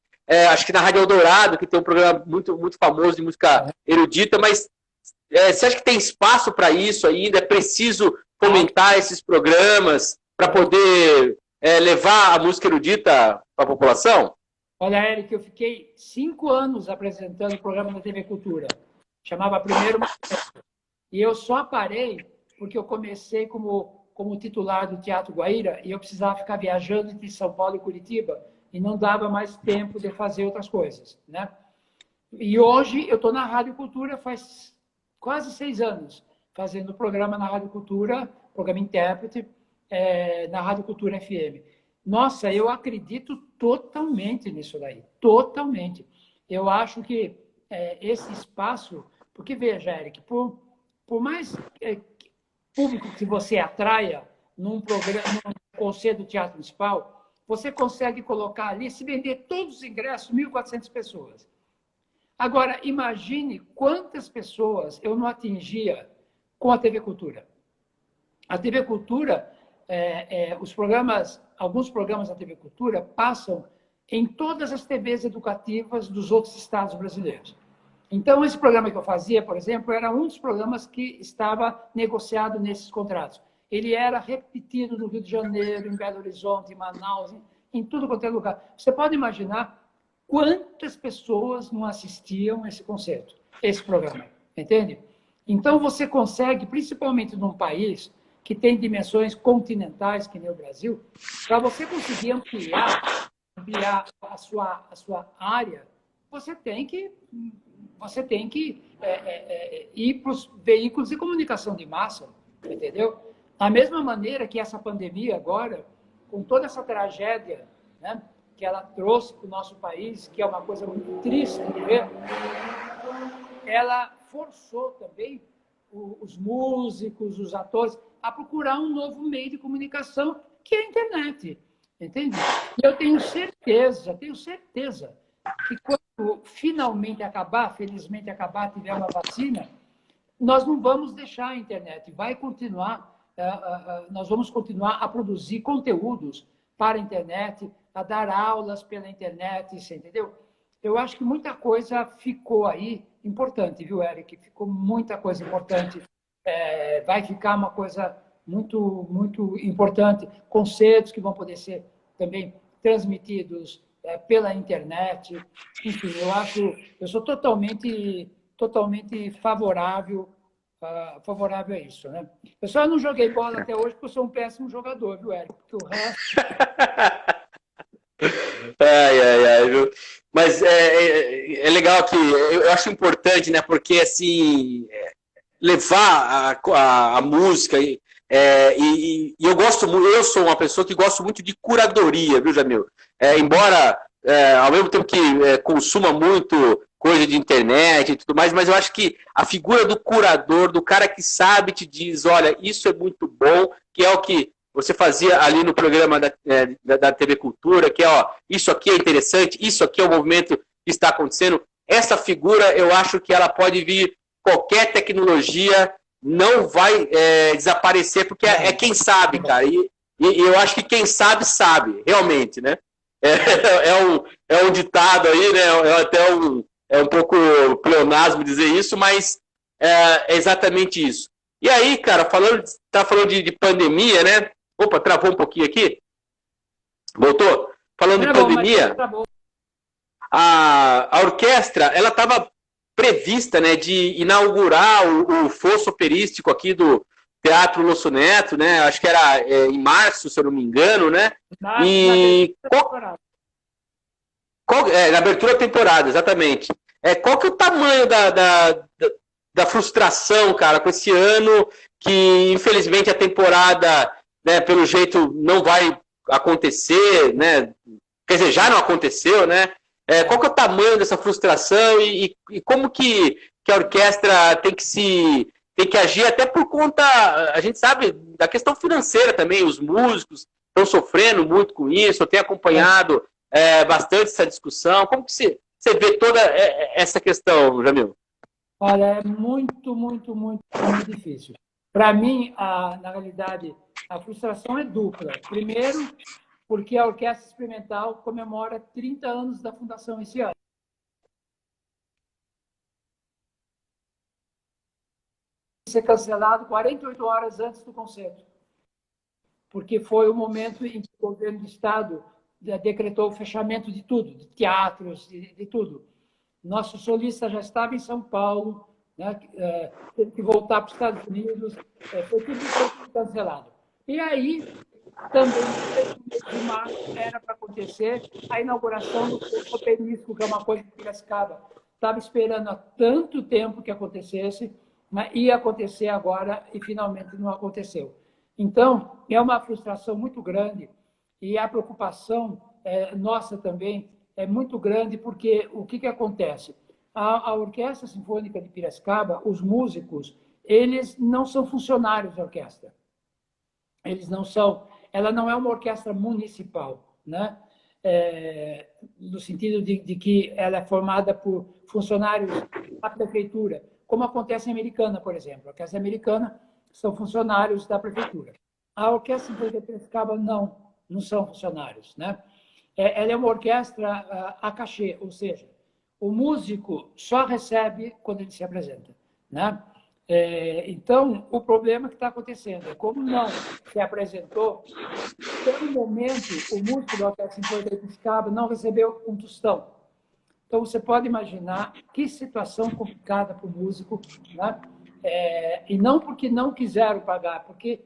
acho que na Rádio Eldorado, que tem um programa muito, muito famoso de música erudita, mas você acha que tem espaço para isso ainda? É preciso fomentar esses programas para poder levar a música erudita para a população? Olha, Eric, eu fiquei 5 anos apresentando o programa da TV Cultura. Chamava Primeiro Movimento. E eu só parei porque eu comecei como titular do Teatro Guaíra e eu precisava ficar viajando entre São Paulo e Curitiba e não dava mais tempo de fazer outras coisas, né? E hoje eu estou na Rádio Cultura faz quase 6 anos, fazendo programa na Rádio Cultura, programa intérprete, na Rádio Cultura FM. Nossa, eu acredito totalmente nisso daí, totalmente. Eu acho que esse espaço, porque veja, Eric, por mais público que você atraia num programa, num concerto do Teatro Municipal, você consegue colocar ali, se vender todos os ingressos, 1.400 pessoas. Agora, imagine quantas pessoas eu não atingia com a TV Cultura. A TV Cultura, alguns programas da TV Cultura passam em todas as TVs educativas dos outros estados brasileiros. Então, esse programa que eu fazia, por exemplo, era um dos programas que estava negociado nesses contratos. Ele era repetido no Rio de Janeiro, em Belo Horizonte, em Manaus, em tudo quanto é lugar. Você pode imaginar quantas pessoas não assistiam esse programa, entende? Então, você consegue, principalmente num país que tem dimensões continentais, que nem o Brasil, para você conseguir ampliar a sua área, você tem que ir para os veículos de comunicação de massa, entendeu? Da mesma maneira que essa pandemia agora, com toda essa tragédia, né, que ela trouxe para o nosso país, que é uma coisa muito triste de ver, ela forçou também os músicos, os atores, a procurar um novo meio de comunicação, que é a internet, entende? E eu tenho certeza que quando finalmente acabar, felizmente acabar, tiver uma vacina, nós não vamos deixar a internet, vai continuar, nós vamos continuar a produzir conteúdos para a internet, a dar aulas pela internet, você entendeu? Eu acho que muita coisa ficou aí importante, viu, Eric? Ficou muita coisa importante. Vai ficar uma coisa muito, muito importante. Conceitos que vão poder ser também transmitidos pela internet. Enfim, eu sou totalmente favorável a isso, né? Eu só não joguei bola até hoje porque eu sou um péssimo jogador, viu, Eric? Porque o resto... Viu? Mas é legal que eu acho importante, né? Porque assim levar a música e eu gosto muito, eu sou uma pessoa que gosto muito de curadoria, viu, Jamil? Embora ao mesmo tempo que consuma muito coisa de internet e tudo mais, mas eu acho que a figura do curador, do cara que sabe, te diz, olha, isso é muito bom, que é o que você fazia ali no programa da TV Cultura, que isso aqui é interessante, isso aqui é o movimento que está acontecendo. Essa figura, eu acho que ela pode vir, qualquer tecnologia não vai desaparecer, porque é quem sabe, cara. E eu acho que quem sabe, sabe, realmente, né? É um ditado aí, né? É um pouco pleonasmo dizer isso, mas é exatamente isso. E aí, cara, tá falando de pandemia, né? Opa, travou um pouquinho aqui. Voltou? Falando de pandemia, a orquestra, ela estava prevista, né, de inaugurar o fosso operístico aqui do Teatro Losso Neto, né? Acho que era em março, se eu não me engano, né? Na abertura da temporada, exatamente. Qual que é o tamanho da frustração, cara, com esse ano que, infelizmente, a temporada, né, pelo jeito, não vai acontecer, né? Quer dizer, já não aconteceu, né? Qual que é o tamanho dessa frustração e como que a orquestra tem que agir, até por conta, a gente sabe, da questão financeira também, os músicos estão sofrendo muito com isso, eu tenho acompanhado bastante essa discussão. Como que você vê toda essa questão, Jamil? Olha, é muito, muito, muito, muito difícil. Para mim, na realidade, a frustração é dupla. Primeiro, porque a Orquestra Experimental comemora 30 anos da fundação esse ano. Ser cancelado 48 horas antes do concerto, porque foi o momento em que o governo do Estado decretou o fechamento de tudo, de teatros, de tudo. Nosso solista já estava em São Paulo, né? Teve que voltar para os Estados Unidos, foi tudo cancelado. E aí, também, em março, era para acontecer a inauguração do fosso operístico, que é uma coisa que Piracicaba estava esperando há tanto tempo que acontecesse, mas ia acontecer agora e finalmente não aconteceu. Então, é uma frustração muito grande e a preocupação nossa também é muito grande, porque o que acontece? A Orquestra Sinfônica de Piracicaba, os músicos, eles não são funcionários da orquestra. Eles não são. Ela não é uma orquestra municipal, né? no sentido de que ela é formada por funcionários da prefeitura, como acontece em Americana, por exemplo. A Orquestra Americana são funcionários da prefeitura. A Orquestra Sinfônica de Piracicaba não são funcionários, né? Ela é uma orquestra a cachê, ou seja, o músico só recebe quando ele se apresenta, né? Então, o problema que está acontecendo é como não se apresentou, pelo momento, o músico da Orquestra Sinfônica de Piracicaba não recebeu um tostão. Então, você pode imaginar que situação complicada para o músico, né? E não porque não quiseram pagar, porque,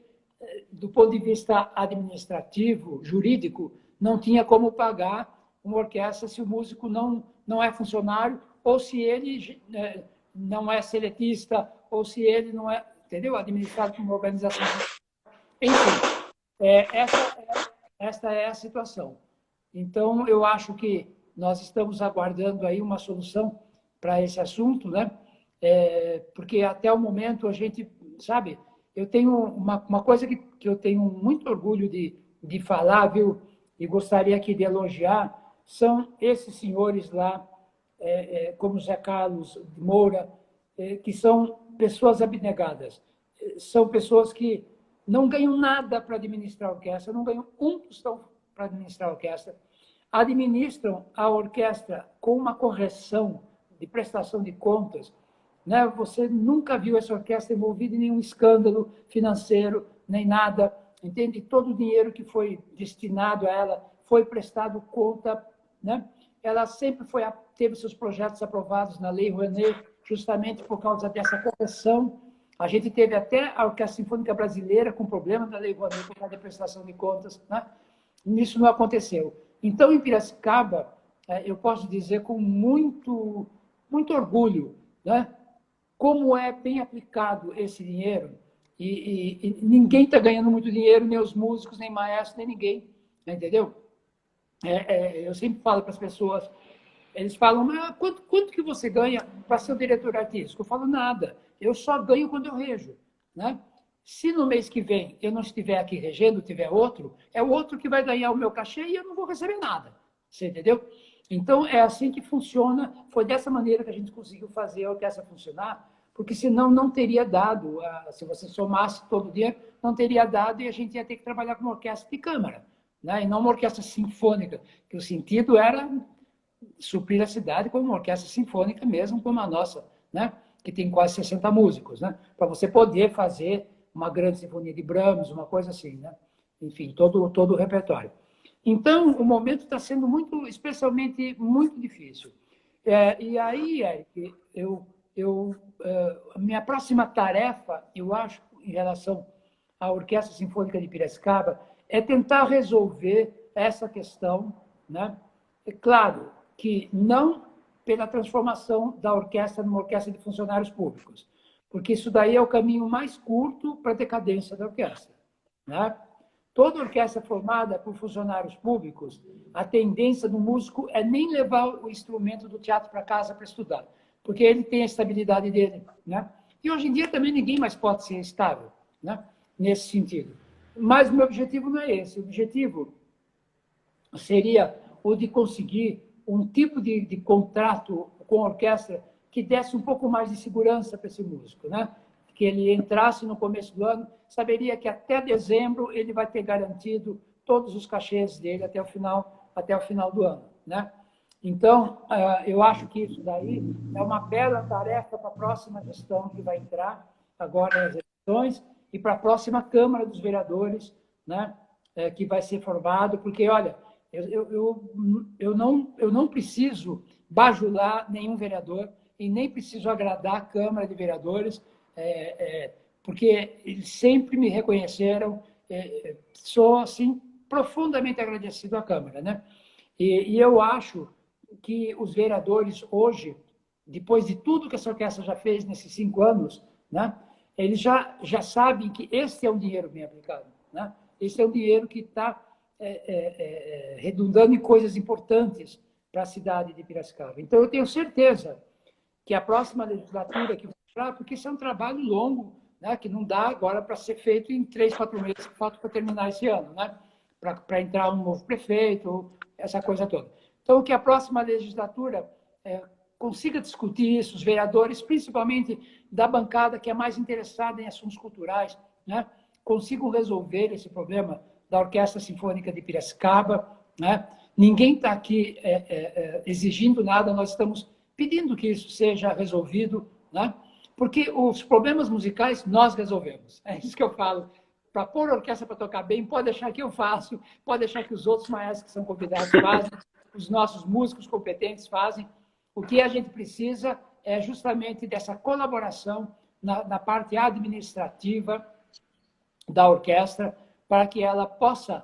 do ponto de vista administrativo, jurídico, não tinha como pagar uma orquestra se o músico não é funcionário, ou se ele não é seletista, ou se ele não é, entendeu? Administrado por uma organização. Enfim, esta é a situação. Então, eu acho que nós estamos aguardando aí uma solução para esse assunto, né? Porque até o momento a gente, sabe, eu tenho uma coisa que eu tenho muito orgulho de falar, viu? E gostaria aqui de elogiar, são esses senhores lá, como Zé Carlos Moura, que são pessoas abnegadas. São pessoas que não ganham nada para administrar a orquestra, não ganham um tostão para administrar a orquestra, administram a orquestra com uma correção de prestação de contas, né? Você nunca viu essa orquestra envolvida em nenhum escândalo financeiro, nem nada, entende? Todo o dinheiro que foi destinado a ela foi prestado conta, né? Ela sempre teve seus projetos aprovados na Lei Rouanet, justamente por causa dessa correção. A gente teve até a Orquestra Sinfônica Brasileira com problema da Lei Rouanet por causa da prestação de contas, né? Isso não aconteceu. Então, em Piracicaba, eu posso dizer com muito, muito orgulho, né? Como é bem aplicado esse dinheiro. E ninguém está ganhando muito dinheiro, nem os músicos, nem maestros, nem ninguém, entendeu? Eu sempre falo para as pessoas, eles falam, mas quanto que você ganha para ser o diretor artístico? Eu falo, nada, eu só ganho quando eu rejo, né? Se no mês que vem eu não estiver aqui regendo, tiver outro, é o outro que vai ganhar o meu cachê e eu não vou receber nada, você entendeu? Então, é assim que funciona, foi dessa maneira que a gente conseguiu fazer a orquestra funcionar, porque senão não teria dado, se você somasse todo o dinheiro, não teria dado e a gente ia ter que trabalhar com uma orquestra de câmara, né? E não uma orquestra sinfônica, que o sentido era suprir a cidade como uma orquestra sinfônica mesmo, como a nossa, né? Que tem quase 60 músicos, né? Para você poder fazer uma grande sinfonia de Brahms, uma coisa assim, né? Enfim, todo o repertório. Então, o momento está sendo especialmente muito difícil. E aí, Eric, a minha próxima tarefa, eu acho, em relação à Orquestra Sinfônica de Piracicaba, é tentar resolver essa questão, né? É claro que não pela transformação da orquestra numa orquestra de funcionários públicos, porque isso daí é o caminho mais curto para a decadência da orquestra, né? Toda orquestra formada por funcionários públicos, a tendência do músico é nem levar o instrumento do teatro para casa para estudar, porque ele tem a estabilidade dele, né? E hoje em dia também ninguém mais pode ser estável, né? Nesse sentido. Mas o meu objetivo não é esse. O objetivo seria o de conseguir um tipo de contrato com a orquestra que desse um pouco mais de segurança para esse músico, né? Que ele entrasse no começo do ano, saberia que até dezembro ele vai ter garantido todos os cachês dele até o final do ano, né? Então, eu acho que isso daí é uma bela tarefa para a próxima gestão que vai entrar agora nas eleições e para a próxima Câmara dos Vereadores, né? Que vai ser formado, porque, olha, eu não preciso bajular nenhum vereador e nem preciso agradar a Câmara de Vereadores, porque eles sempre me reconheceram, sou, assim, profundamente agradecido à Câmara, né? E eu acho que os vereadores hoje, depois de tudo que essa orquestra já fez nesses 5 anos, né, eles já sabem que esse é um dinheiro bem aplicado, né? Esse é um dinheiro que está redundando em coisas importantes para a cidade de Piracicaba. Então, eu tenho certeza que a próxima legislatura que vai, porque isso é um trabalho longo, né, que não dá agora para ser feito em 3, 4 meses, que falta para terminar esse ano, né? Para entrar um novo prefeito, essa coisa toda. Então, que a próxima legislatura consiga discutir isso, os vereadores, principalmente da bancada que é mais interessada em assuntos culturais, né, consigam resolver esse problema da Orquestra Sinfônica de Piracicaba. Né? Ninguém está aqui exigindo nada, nós estamos pedindo que isso seja resolvido, né? Porque os problemas musicais nós resolvemos. É isso que eu falo. Para pôr a orquestra para tocar bem, pode deixar que eu faço, pode deixar que os outros maestros que são convidados fazem, os nossos músicos competentes fazem. O que a gente precisa é justamente dessa colaboração na parte administrativa da orquestra, para que ela possa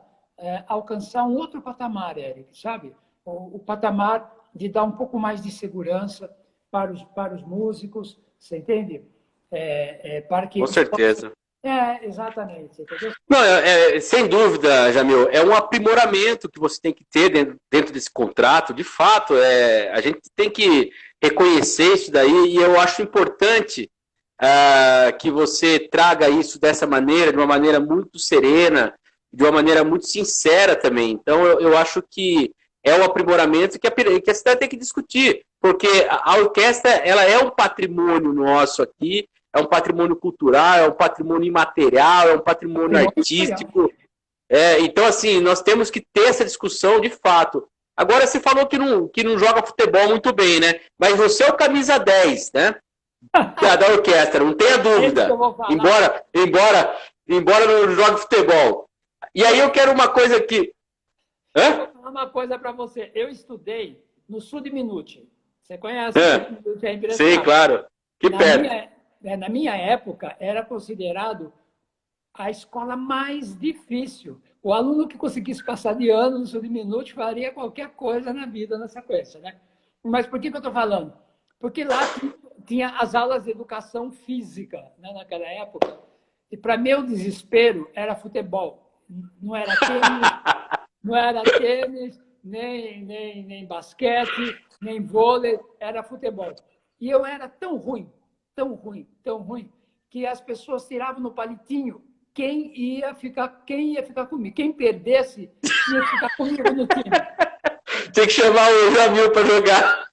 alcançar um outro patamar, Eric, sabe? O patamar de dar um pouco mais de segurança para os músicos, você entende? Para que Com certeza. Exatamente. Entendeu? Não, sem dúvida, Jamil, é um aprimoramento que você tem que ter dentro desse contrato. De fato, a gente tem que reconhecer isso daí, e eu acho importante que você traga isso dessa maneira, de uma maneira muito serena, de uma maneira muito sincera também. Então, eu acho que é um aprimoramento que a cidade tem que discutir, porque a orquestra ela é um patrimônio nosso aqui, é um patrimônio cultural, é um patrimônio imaterial, é um patrimônio artístico. Então, assim, nós temos que ter essa discussão de fato. Agora, você falou que não joga futebol muito bem, né? Mas você é o camisa 10, né? Da orquestra, não tenha dúvida. Embora não jogue futebol. E aí eu quero uma coisa aqui. Vou falar uma coisa para você. Eu estudei no Sudminute. Você conhece o Sudminute? É interessante. Sim, claro. Que perto. Na minha época, era considerado a escola mais difícil. O aluno que conseguisse passar de ano no Sudminute faria qualquer coisa na vida na sequência, né? Mas por que eu estou falando? Porque lá tinha as aulas de educação física, né, naquela época, e para meu desespero era futebol. Não era tênis, nem basquete, nem vôlei, era futebol. E eu era tão ruim, que as pessoas tiravam no palitinho quem ia ficar comigo. Quem perdesse, tinha que ficar comigo no time. Tem que chamar o Jamil para jogar.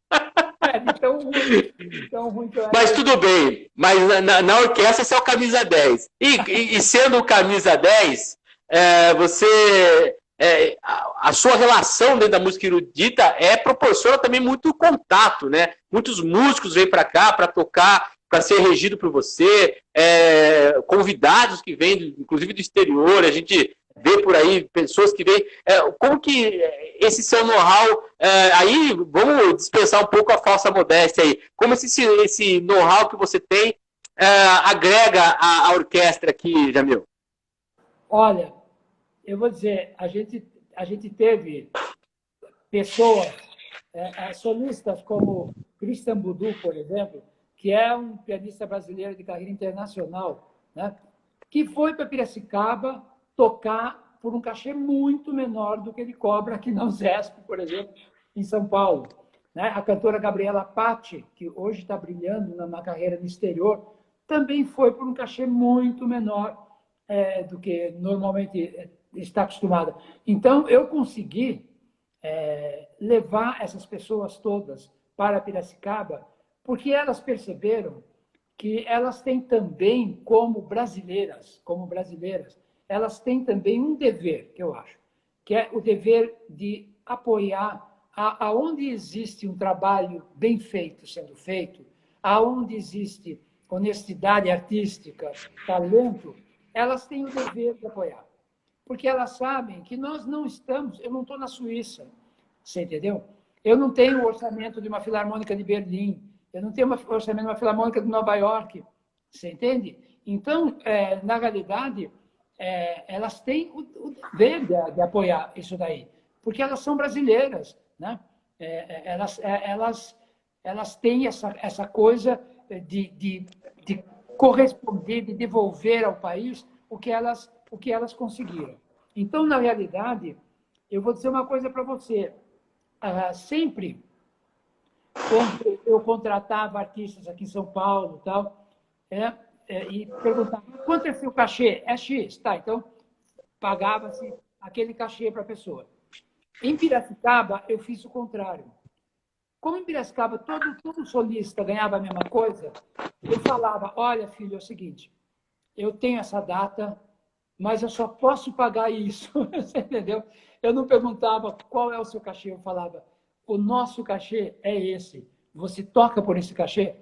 Tão ruim que eu era. Mas tudo bem. Mas na orquestra você é o camisa 10. E sendo o camisa 10, você... a sua relação dentro da música erudita proporciona também muito contato, né? Muitos músicos vêm para cá para tocar, para ser regido por você, convidados que vêm, inclusive do exterior, a gente vê por aí pessoas que vêm. Como que esse seu know-how, aí vamos dispensar um pouco a falsa modéstia aí, como esse know-how que você tem agrega a orquestra aqui, Jamil? Olha, eu vou dizer, a gente teve pessoas, solistas como Christian Budu, por exemplo, que é um pianista brasileiro de carreira internacional, né, que foi para Piracicaba tocar por um cachê muito menor do que ele cobra aqui na USESP, por exemplo, em São Paulo. Né? A cantora Gabriela Patti, que hoje está brilhando na carreira no exterior, também foi por um cachê muito menor do que normalmente está acostumada. Então, eu consegui levar essas pessoas todas para Piracicaba, porque elas perceberam que elas têm também, como brasileiras, elas têm também um dever, que eu acho, que é o dever de apoiar aonde existe um trabalho bem feito sendo feito, aonde existe honestidade artística, talento, elas têm o dever de apoiar. Porque elas sabem que nós não estamos... Eu não estou na Suíça, você entendeu? Eu não tenho o orçamento de uma filarmônica de Berlim, eu não tenho o orçamento de uma filarmônica de Nova York, você entende? Então, na realidade, elas têm o dever de apoiar isso daí, porque elas são brasileiras, né? Elas têm essa coisa de corresponder, de devolver ao país o que elas conseguiram. Então, na realidade, eu vou dizer uma coisa para você. Sempre, quando eu contratava artistas aqui em São Paulo e perguntava, quanto é seu cachê? É X, tá, então pagava-se aquele cachê para a pessoa. Em Piracicaba, eu fiz o contrário. Como em Piracicaba todo solista ganhava a mesma coisa, eu falava, olha, filho, é o seguinte, eu tenho essa data, mas eu só posso pagar isso, você entendeu? Eu não perguntava qual é o seu cachê, eu falava, o nosso cachê é esse, você toca por esse cachê?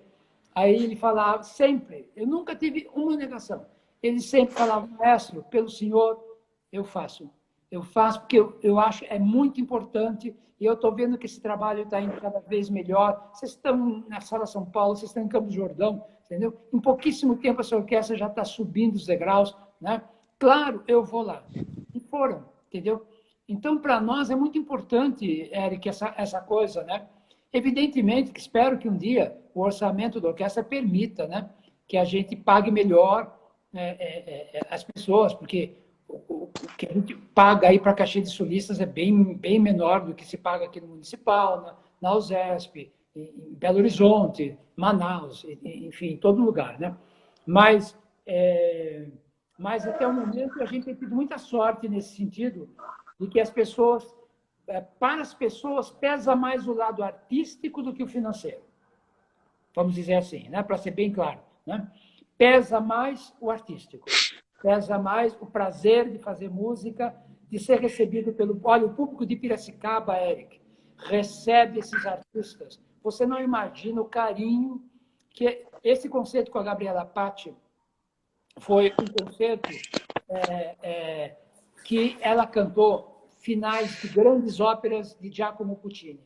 Aí ele falava, sempre, eu nunca tive uma negação, ele sempre falava, maestro, pelo senhor, eu faço. Eu faço porque eu acho é muito importante e eu estou vendo que esse trabalho está indo cada vez melhor. Vocês estão na Sala São Paulo, vocês estão em Campos do Jordão, entendeu? Em pouquíssimo tempo essa orquestra já está subindo os degraus, né? Claro, eu vou lá. E foram, entendeu? Então, para nós é muito importante, Eric, essa coisa, né? Evidentemente que espero que um dia o orçamento da orquestra permita, né? Que a gente pague melhor as pessoas, porque o que a gente paga aí para cachê de solistas é bem menor do que se paga aqui no Municipal, na USESP, em Belo Horizonte, Manaus, enfim, em todo lugar, né? Mas até o momento a gente tem tido muita sorte nesse sentido de que as pessoas, para as pessoas, pesa mais o lado artístico do que o financeiro. Vamos dizer assim, né? Para ser bem claro, né? Pesa mais o artístico. Pesa mais o prazer de fazer música, de ser recebido pelo... Olha, o público de Piracicaba, Eric, recebe esses artistas. Você não imagina o carinho que... Esse concerto com a Gabriela Patti foi um concerto que ela cantou finais de grandes óperas de Giacomo Puccini.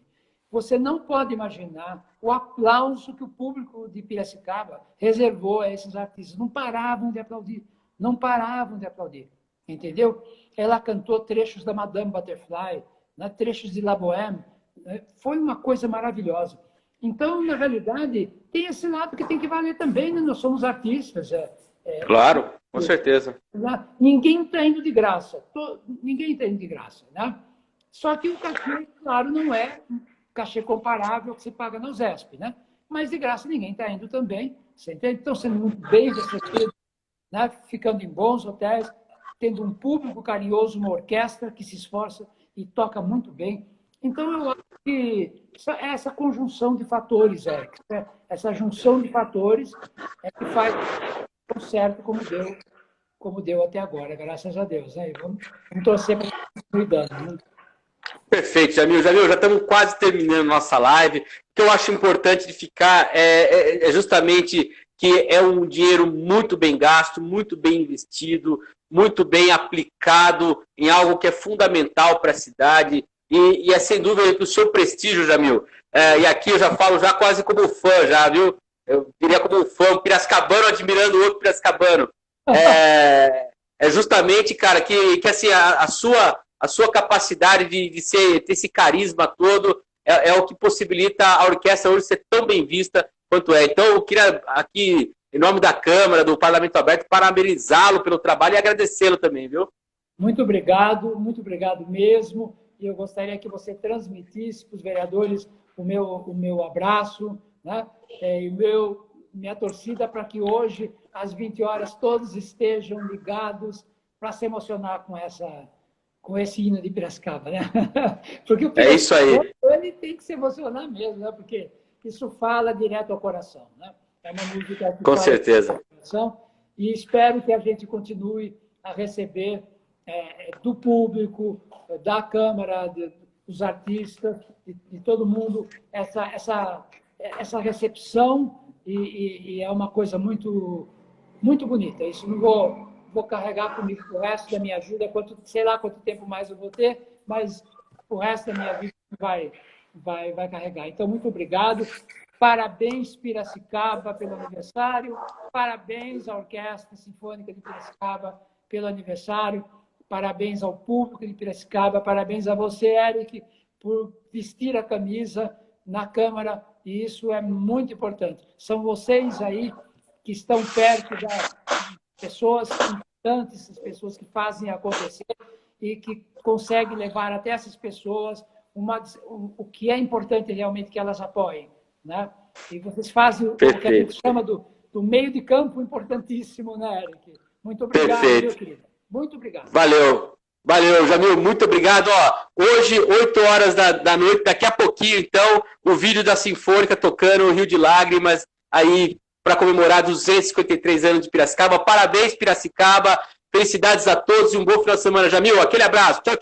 Você não pode imaginar o aplauso que o público de Piracicaba reservou a esses artistas. Não paravam de aplaudir. Não paravam de aplaudir, entendeu? Ela cantou trechos da Madame Butterfly, né? Trechos de La Bohème, né? Foi uma coisa maravilhosa. Então, na realidade, tem esse lado que tem que valer também, né? Nós somos artistas. Claro, com certeza. Ninguém está indo de graça, ninguém está indo de graça, né? Só que o cachê, claro, não é um cachê comparável que se paga na USESP, né? Mas de graça ninguém está indo também, você entende? Então, sendo muito bem recebido, né? Ficando em bons hotéis, tendo um público carinhoso, uma orquestra que se esforça e toca muito bem. Então, eu acho que essa conjunção de fatores, Eric, essa junção de fatores é que faz tão certo como deu até agora, graças a Deus. Né? Vamos torcer para continuar dando. Né? Perfeito, Jamil. Jamil, já estamos quase terminando nossa live. O que eu acho importante de ficar é justamente que é um dinheiro muito bem gasto, muito bem investido, muito bem aplicado em algo que é fundamental para a cidade e é sem dúvida para o seu prestígio, Jamil. E aqui eu já falo já quase como fã, já, viu? Eu diria como fã, um piracicabano admirando o outro piracicabano. É justamente, cara, que assim, a sua capacidade de ter esse carisma todo é o que possibilita a orquestra hoje ser tão bem vista quanto é. Então, eu queria aqui, em nome da Câmara, do Parlamento Aberto, parabenizá-lo pelo trabalho e agradecê-lo também, viu? Muito obrigado mesmo. E eu gostaria que você transmitisse para os vereadores o meu abraço, né? E minha torcida para que hoje, às 20 horas, todos estejam ligados para se emocionar com esse hino de Piracicaba, né? Porque o é isso aí. Ele tem que se emocionar mesmo, né? Porque isso fala direto ao coração, né? É uma música que com fala certeza. Direto ao coração, e espero que a gente continue a receber do público, da Câmara, dos artistas, de todo mundo, essa recepção, e é uma coisa muito, muito bonita. Isso não vou carregar comigo o resto da minha vida, sei lá quanto tempo mais eu vou ter, mas o resto da minha vida vai carregar. Então, muito obrigado. Parabéns, Piracicaba, pelo aniversário. Parabéns à Orquestra Sinfônica de Piracicaba pelo aniversário. Parabéns ao público de Piracicaba. Parabéns a você, Eric, por vestir a camisa na Câmara. E isso é muito importante. São vocês aí que estão perto das pessoas importantes, as pessoas que fazem acontecer e que conseguem levar até essas pessoas o que é importante realmente que elas apoiem, né? E vocês fazem o que a gente chama do meio de campo importantíssimo, né, Eric? Muito obrigado, meu querido. Muito obrigado. Valeu. Valeu, Jamil, muito obrigado. Ó, hoje, 8 horas da noite, daqui a pouquinho, então, o vídeo da Sinfônica tocando o Rio de Lágrimas, aí, para comemorar 253 anos de Piracicaba. Parabéns, Piracicaba. Felicidades a todos e um bom final de semana. Jamil, aquele abraço. Tchau, tchau.